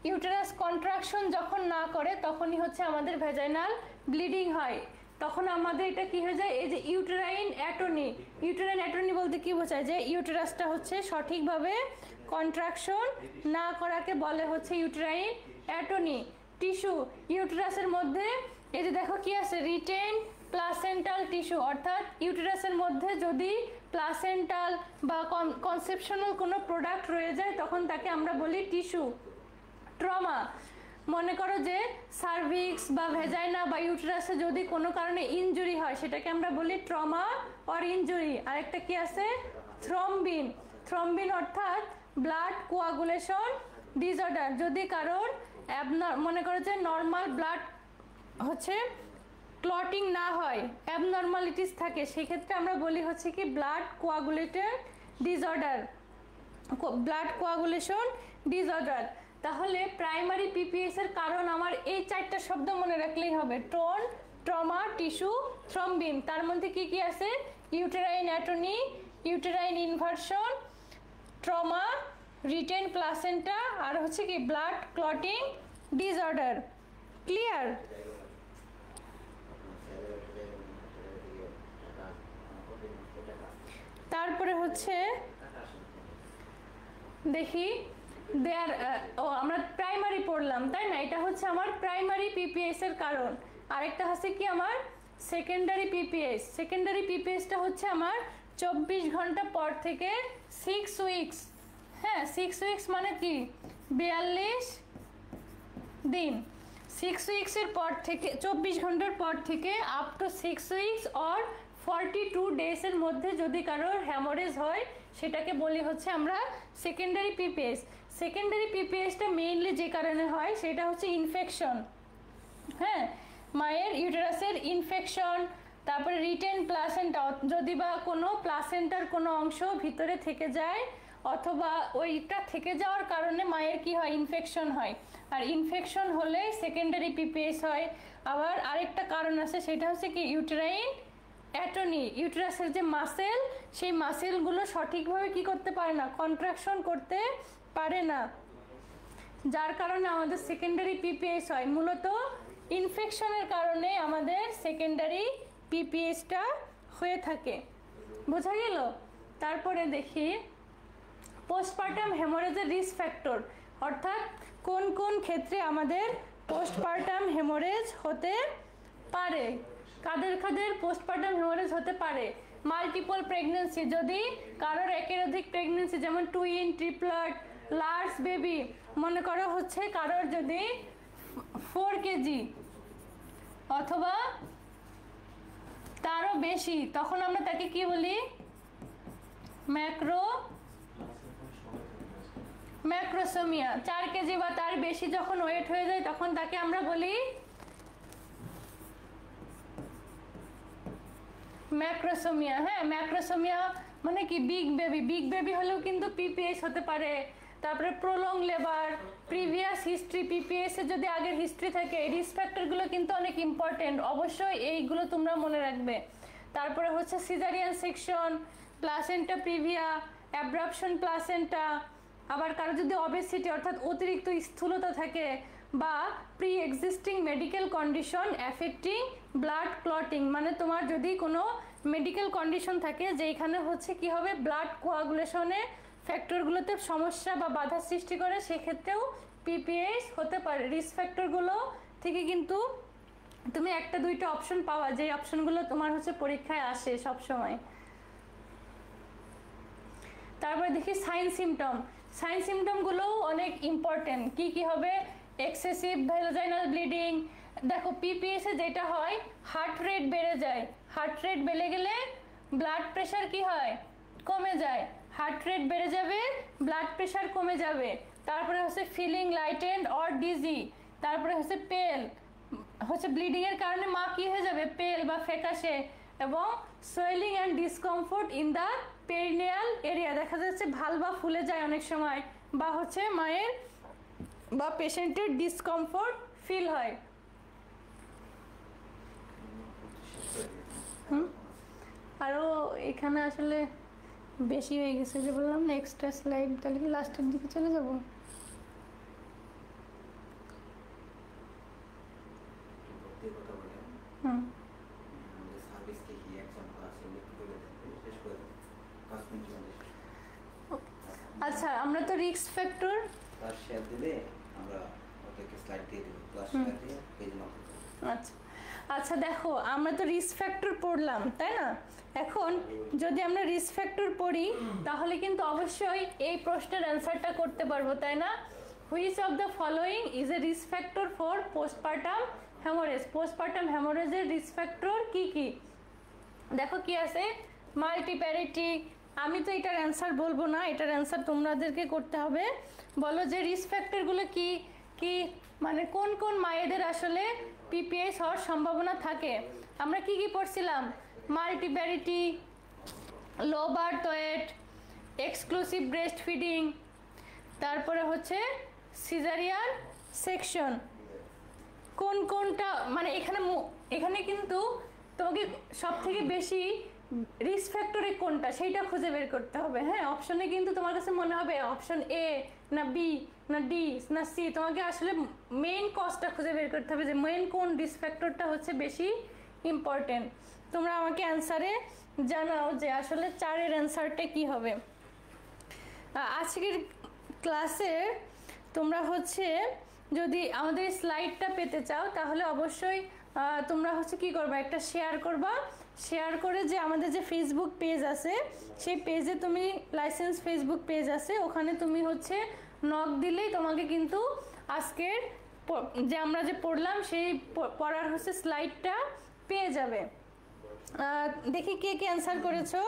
ইউটেরাস কন্ট্রাকশন যখন না করে তখনই হচ্ছে আমাদের ভ্যাজাইনাল ব্লিডিং হয়, তখন আমাদের এটা কি হয়ে যায় এই যে ইউটেরাইন অ্যাটনি। ইউটেরাইন অ্যাটনি বলতে কি বোঝায় যে ইউটেরাসটা হচ্ছে সঠিকভাবে কন্ট্রাকশন না করাকে বলে হচ্ছে ইউটেরাইন অ্যাটনি। টিস্যু, ইউটেরাসের মধ্যে এই যে দেখো কি আছে রিটেন প্লাসেন্টাল টিস্যু, অর্থাৎ ইউটেরাসের মধ্যে যদি প্লাসেন্টাল বা কনসেপশনাল কোনো প্রোডাক্ট রয়ে যায় তখন তাকে আমরা বলি টিস্যু। ট্রমা, মনে করো যে সার্ভিক্স বা ভেজাইনা বা ইউটেরাসে যদি কোনো কারণে ইনজুরি হয় সেটাকে আমরা বলি ট্রমা অর ইনজুরি। আরেকটা কি আছে থ্রম্বিন, থ্রম্বিন অর্থাৎ ব্লাড কোয়াগুলেশন ডিসঅর্ডার, যদি কারোর মনে করো যে নর্মাল ব্লাড হচ্ছে ক্লটিং না হয়, অ্যাবনর্মালিটিস থাকে, সেক্ষেত্রে আমরা বলি হচ্ছে কি blood coagulator disorder, blood coagulation disorder. তাহলে প্রাইমারি পিপিএস এর কারণ আমার এই 4টা শব্দ মনে রাখলেই হবে, টোন, ট্রমা, টিস্যু, থ্রম্বিন। তার মধ্যে কি কি আছে? Uterine atony, uterine inversion, trauma, retained placenta, আর হচ্ছে কি ব্লাড ক্লটিং ডিসঅর্ডার। ক্লিয়ার? তারপরে হচ্ছে দেখি দেয়ার আমরা প্রাইমারি পড়লাম তাই না, এটা হচ্ছে আমার প্রাইমারি পিপিএস এর কারণ। আরেকটা হচ্ছে কি আমার সেকেন্ডারি পিপিএস। সেকেন্ডারি পিপিএসটা হচ্ছে আমার 24 ঘন্টা পর থেকে 6 উইকস, হ্যাঁ 6 উইকস মানে কি 42 দিন। 6 উইকসের পর থেকে 24 ঘন্টার পর থেকে আপ টু 6 উইকস অর 42 ডেজের মধ্যে যদি কারোর হ্যামোরেজ হয় সেটাকে বলি হচ্ছে আমরা সেকেন্ডারি পিপিএস। সেকেন্ডারি পিপিএসটা মেইনলি যে কারণে হয় সেটা হচ্ছে ইনফেকশন, হ্যাঁ মায়ের ইউটেরাসের ইনফেকশন, তারপরে রিটেন প্লাসেন্টা, যদি বা কোনো প্লাসেন্টার কোনো অংশ ভিতরে থেকে যায় অথবা ওইটা থেকে যাওয়ার কারণে মায়ের কি হয় ইনফেকশন হয়, আর ইনফেকশন হলে সেকেন্ডারি পিপিএস হয়। আবার আরেকটা কারণ আছে সেটা হচ্ছে কি ইউটেরাইন অ্যাটনি, ইউটেরাসের যে মাসেল সেই মাসেলগুলো সঠিকভাবে কি করতে পারে না, কন্ট্রাকশন করতে পারে না, যার কারণে আমাদের সেকেন্ডারি পিপিএস হয়। মূলত ইনফেকশনের কারণে আমাদের সেকেন্ডারি পিপিএসটা হয়ে থাকে, বোঝা গেল? তারপরে দেখি পোস্টপার্টাম হেমোরেজের রিস্ক ফ্যাক্টর, অর্থাৎ কোন কোন ক্ষেত্রে আমাদের পোস্টপার্টাম হেমোরেজ হতে পারে, কাদের কাদের পোস্টপার্টাম হেমোরেজ হতে পারে। মাল্টিপল প্রেগন্যান্সি, যদি কারোর একের অধিক প্রেগন্যান্সি, যেমন টুইন, ট্রিপলেট, লার্জ বেবি, মনে করো হচ্ছে কারোর যদি 4 কেজি অথবা তারও বেশি, তখন আমরা তাকে কি বলি ম্যাক্রোসোমিয়া। 4 কেজি বা তার বেশি যখন ওয়েট হয়ে যায় তখন তাকে আমরা বলি ম্যাক্রোসোমিয়া। হ্যাঁ ম্যাক্রোসোমিয়া মানে কি বিগ বেবি, বিগ বেবি হলেও কিন্তু পিপিএস হতে পারে। তারপরে prolong labour, previous history, PPS এর যদি আগের হিস্ট্রি থাকে, এই রিস্ক ফ্যাক্টরগুলো কিন্তু অনেক ইম্পর্টেন্ট, অবশ্যই এইগুলো তোমরা মনে রাখবে। তারপরে হচ্ছে caesarean section, placenta praevia, abruption placenta, আবার কারো যদি অবেসিটি অর্থাৎ অতিরিক্ত স্থূলতা থাকে, বা pre existing medical condition affecting blood clotting, মানে তোমার যদি কোনো মেডিকেল কন্ডিশন থাকে যেখানে হচ্ছে কি হবে ব্লাড কোয়াগুলেশনে ফ্যাক্টরগুলোতে সমস্যা বা বাধা সৃষ্টি করে, সেক্ষেত্রেও পিপিএস হতে পারে। রিস্ক ফ্যাক্টরগুলো থেকে কিন্তু তুমি একটা দুইটা অপশন পাওয়া, যে অপশনগুলো তোমার হচ্ছে পরীক্ষায় আসে সব সময়। তারপরে দেখি সাইন সিমটম, সাইন সিমটমগুলোও অনেক ইম্পর্টেন্ট। কি কি হবে? এক্সেসিভ ভ্যাজাইনাল ব্লিডিং, দেখো পিপিএস এ যেটা হয় হার্ট রেট বেড়ে যায়, হার্ট রেট বেড়ে গেলে ব্লাড প্রেশার কি হয় কমে যায়, হার্ট রেট বেড়ে যাবে ব্লাড প্রেশার কমে যাবে। তারপরে হচ্ছে ফিলিং লাইটেন্ড অর ডিজি, তারপরে হচ্ছে পেল, হচ্ছে ব্লিডিং এর কারণে মা কি হয়ে যাবে পেল বা ফ্যাকাশে, এবং swelling and discomfort in the perineal area, দেখা যাচ্ছে ভালভা ফুলে যায় অনেক সময়, বা হচ্ছে মায়ের বা পেশেন্টের ডিসকমফোর্ট ফিল হয়। আরও এখানে আসলে বেশি হয়ে গেছে, যে বললাম না এক্সট্রা স্লাইড, তাহলে কি লাস্টের দিকে চলে যাব? আচ্ছা, আমরা তো রিস্ক ফ্যাক্টর আচ্ছা আচ্ছা দেখো, আমরা তো রিস্ক ফ্যাক্টর পড়লাম তাই না? এখন যদি আমরা রিস্ক ফ্যাক্টর পড়ি তাহলে কিন্তু অবশ্যই এই প্রশ্নের অ্যান্সারটা করতে পারবো, তাই না? Which of the following is a risk factor for postpartum haemorrhage? Postpartum হ্যামোরেজের রিস্ক ফ্যাক্টর কি কি? দেখো কি আছে, মাল্টিপ্যারিটি, আমি তো এটার অ্যান্সার বলবো না, এটার অ্যান্সার তোমাদেরকে করতে হবে। বলো যে রিস্ক ফ্যাক্টরগুলো কি কি মানে কোন কোন মায়েদের আসলে পিপিএস হওয়ার সম্ভাবনা থাকে। আমরা কি কি পড়ছিলাম? Multiparity, low birth weight, exclusive breast feeding, তারপরে হচ্ছে সিজারিয়ান সেকশন। কোন কোনটা মানে এখানে কিন্তু তোমাকে সব থেকে বেশি রিস্ক ফ্যাক্টরে কোনটা সেইটা খুঁজে বের করতে হবে। হ্যাঁ, অপশনে কিন্তু তোমার কাছে মনে হবে অপশন এ না বি না ডি না সি, তোমাকে আসলে মেইন কজটা খুঁজে বের করতে হবে যে মেইন কোন রিস্ক ফ্যাক্টরটা হচ্ছে বেশি ইম্পর্টেন্ট। তোমরা আমাকে অ্যান্সারে জানাও যে আসলে 4-এর অ্যান্সারটা কি হবে। আজকের ক্লাসে তোমরা হচ্ছে যদি আমাদের স্লাইডটা পেতে চাও তাহলে অবশ্যই তোমরা হচ্ছে কি করবা, একটা শেয়ার করবা। শেয়ার করে যে আমাদের যে ফেসবুক পেজ আছে সেই পেজে তুমি লাইসেন্স ফেসবুক পেজ আছে, ওখানে তুমি হচ্ছে নক দিলেই তোমাকে কিন্তু আজকের যে আমরা যে পড়লাম সেই পড়ার হচ্ছে স্লাইডটা পেয়ে যাবে। দেখি কে কে অ্যান্সার করেছো।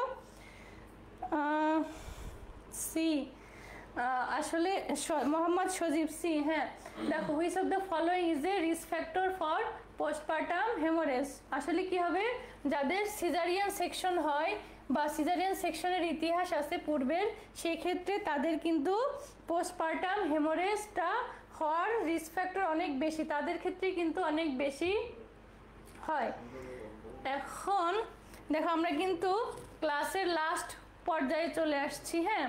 সি আসলে মোহাম্মদ সজীব সি। হ্যাঁ দেখো, which of the following is a risk factor for postpartum haemorrhage. আসলে কি হবে, যাদের সিজারিয়ান সেকশন হয় বা সিজারিয়ান সেকশনের ইতিহাস আছে পূর্বের, সেই ক্ষেত্রে তাদের কিন্তু পোস্টপার্টাম হেমোরেজটা হওয়ার রিস্ক ফ্যাক্টর অনেক বেশি, তাদের ক্ষেত্রে কিন্তু অনেক বেশি হয়। এখন দেখো আমরা কিন্তু ক্লাসের লাস্ট পর্যায়ে চলে আসছি। হ্যাঁ,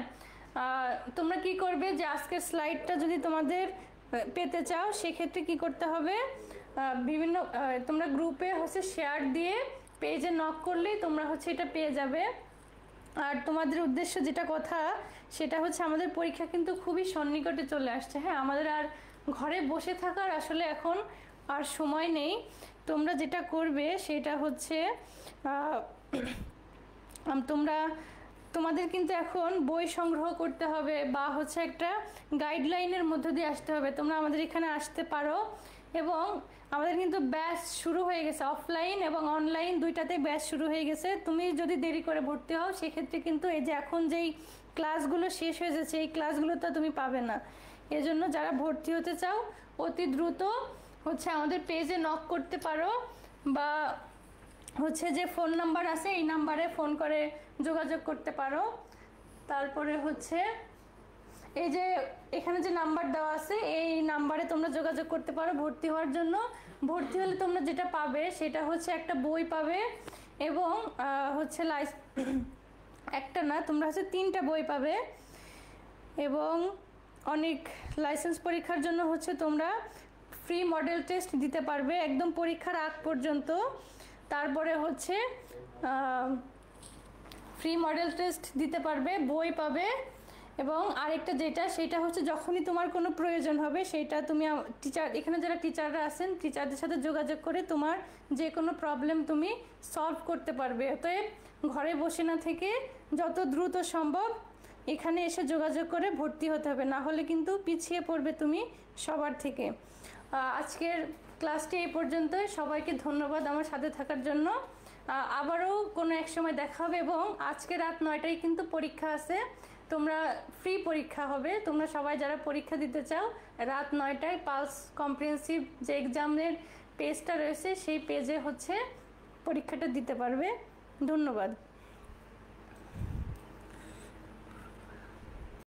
তোমরা কি করবে যে আজকের স্লাইডটা যদি তোমাদের পেতে চাও সেক্ষেত্রে কি করতে হবে, বিভিন্ন তোমরা গ্রুপে হচ্ছে শেয়ার দিয়ে পেজে নক করলেই তোমরা হচ্ছে এটা পেয়ে যাবে। আর তোমাদের উদ্দেশ্য যেটা কথা সেটা হচ্ছে আমাদের পরীক্ষা কিন্তু খুবই সন্নিকটে চলে আসছে। হ্যাঁ, আমাদের আর ঘরে বসে থাকার আসলে এখন আর সময় নেই। তোমরা যেটা করবে সেটা হচ্ছে তোমাদের কিন্তু এখন বই সংগ্রহ করতে হবে বা হচ্ছে একটা গাইডলাইনের মধ্য দিয়ে আসতে হবে। তোমরা আমাদের এখানে আসতে পারো এবং আমাদের কিন্তু ব্যাচ শুরু হয়ে গেছে, অফলাইন এবং অনলাইন দুইটাতে ব্যাচ শুরু হয়ে গেছে। তুমি যদি দেরি করে ভর্তি হও সেক্ষেত্রে কিন্তু এই যে এখন যেই ক্লাসগুলো শেষ হয়ে যাচ্ছে এই ক্লাসগুলো তো তুমি পাবে না। এজন্য যারা ভর্তি হতে চাও অতি দ্রুত হচ্ছে আমাদের পেজে নক করতে পারো বা হচ্ছে যে ফোন নাম্বার আছে এই নাম্বারে ফোন করে যোগাযোগ করতে পারো। তারপরে হচ্ছে এই যে এখানে যে নাম্বার দেওয়া আছে এই নাম্বারে তোমরা যোগাযোগ করতে পারো ভর্তি হওয়ার জন্য। ভর্তি হলে তোমরা যেটা পাবে সেটা হচ্ছে একটা বই পাবে এবং হচ্ছে একটা না, তোমরা হচ্ছে 3টা বই পাবে এবং অনেক লাইসেন্স পরীক্ষার জন্য হচ্ছে তোমরা ফ্রি মডেল টেস্ট দিতে পারবে একদম পরীক্ষার আগ পর্যন্ত। তারপরে হচ্ছে ফ্রি মডেল টেস্ট দিতে পারবে, বই পাবে এবং আরেকটা যেটা সেটা হচ্ছে যখনই তোমার কোনো প্রয়োজন হবে সেটা তুমি টিচার, এখানে যারা টিচাররা আছেন টিচারদের সাথে যোগাযোগ করে তোমার যে কোনো প্রবলেম তুমি সলভ করতে পারবে। অতএব ঘরে বসে না থেকে যত দ্রুত সম্ভব এখানে এসে যোগাযোগ করে ভর্তি হতে হবে, না হলে কিন্তু পিছিয়ে পড়বে তুমি সবার থেকে। আজকের ক্লাসটি এই পর্যন্তই। সবাইকে ধন্যবাদ আমার সাথে থাকার জন্য। আবারও কোনো এক সময় দেখা হবে এবং আজকে রাত 9টায় কিন্তু পরীক্ষা আছে, তোমরা ফ্রি পরীক্ষা হবে। তোমরা সবাই যারা পরীক্ষা দিতে চাও রাত 9টায় পালস কম্প্রিহেন্সিভ যে এক্সামের পেজটা রয়েছে সেই পেজে হচ্ছে পরীক্ষাটা দিতে পারবে। ধন্যবাদ।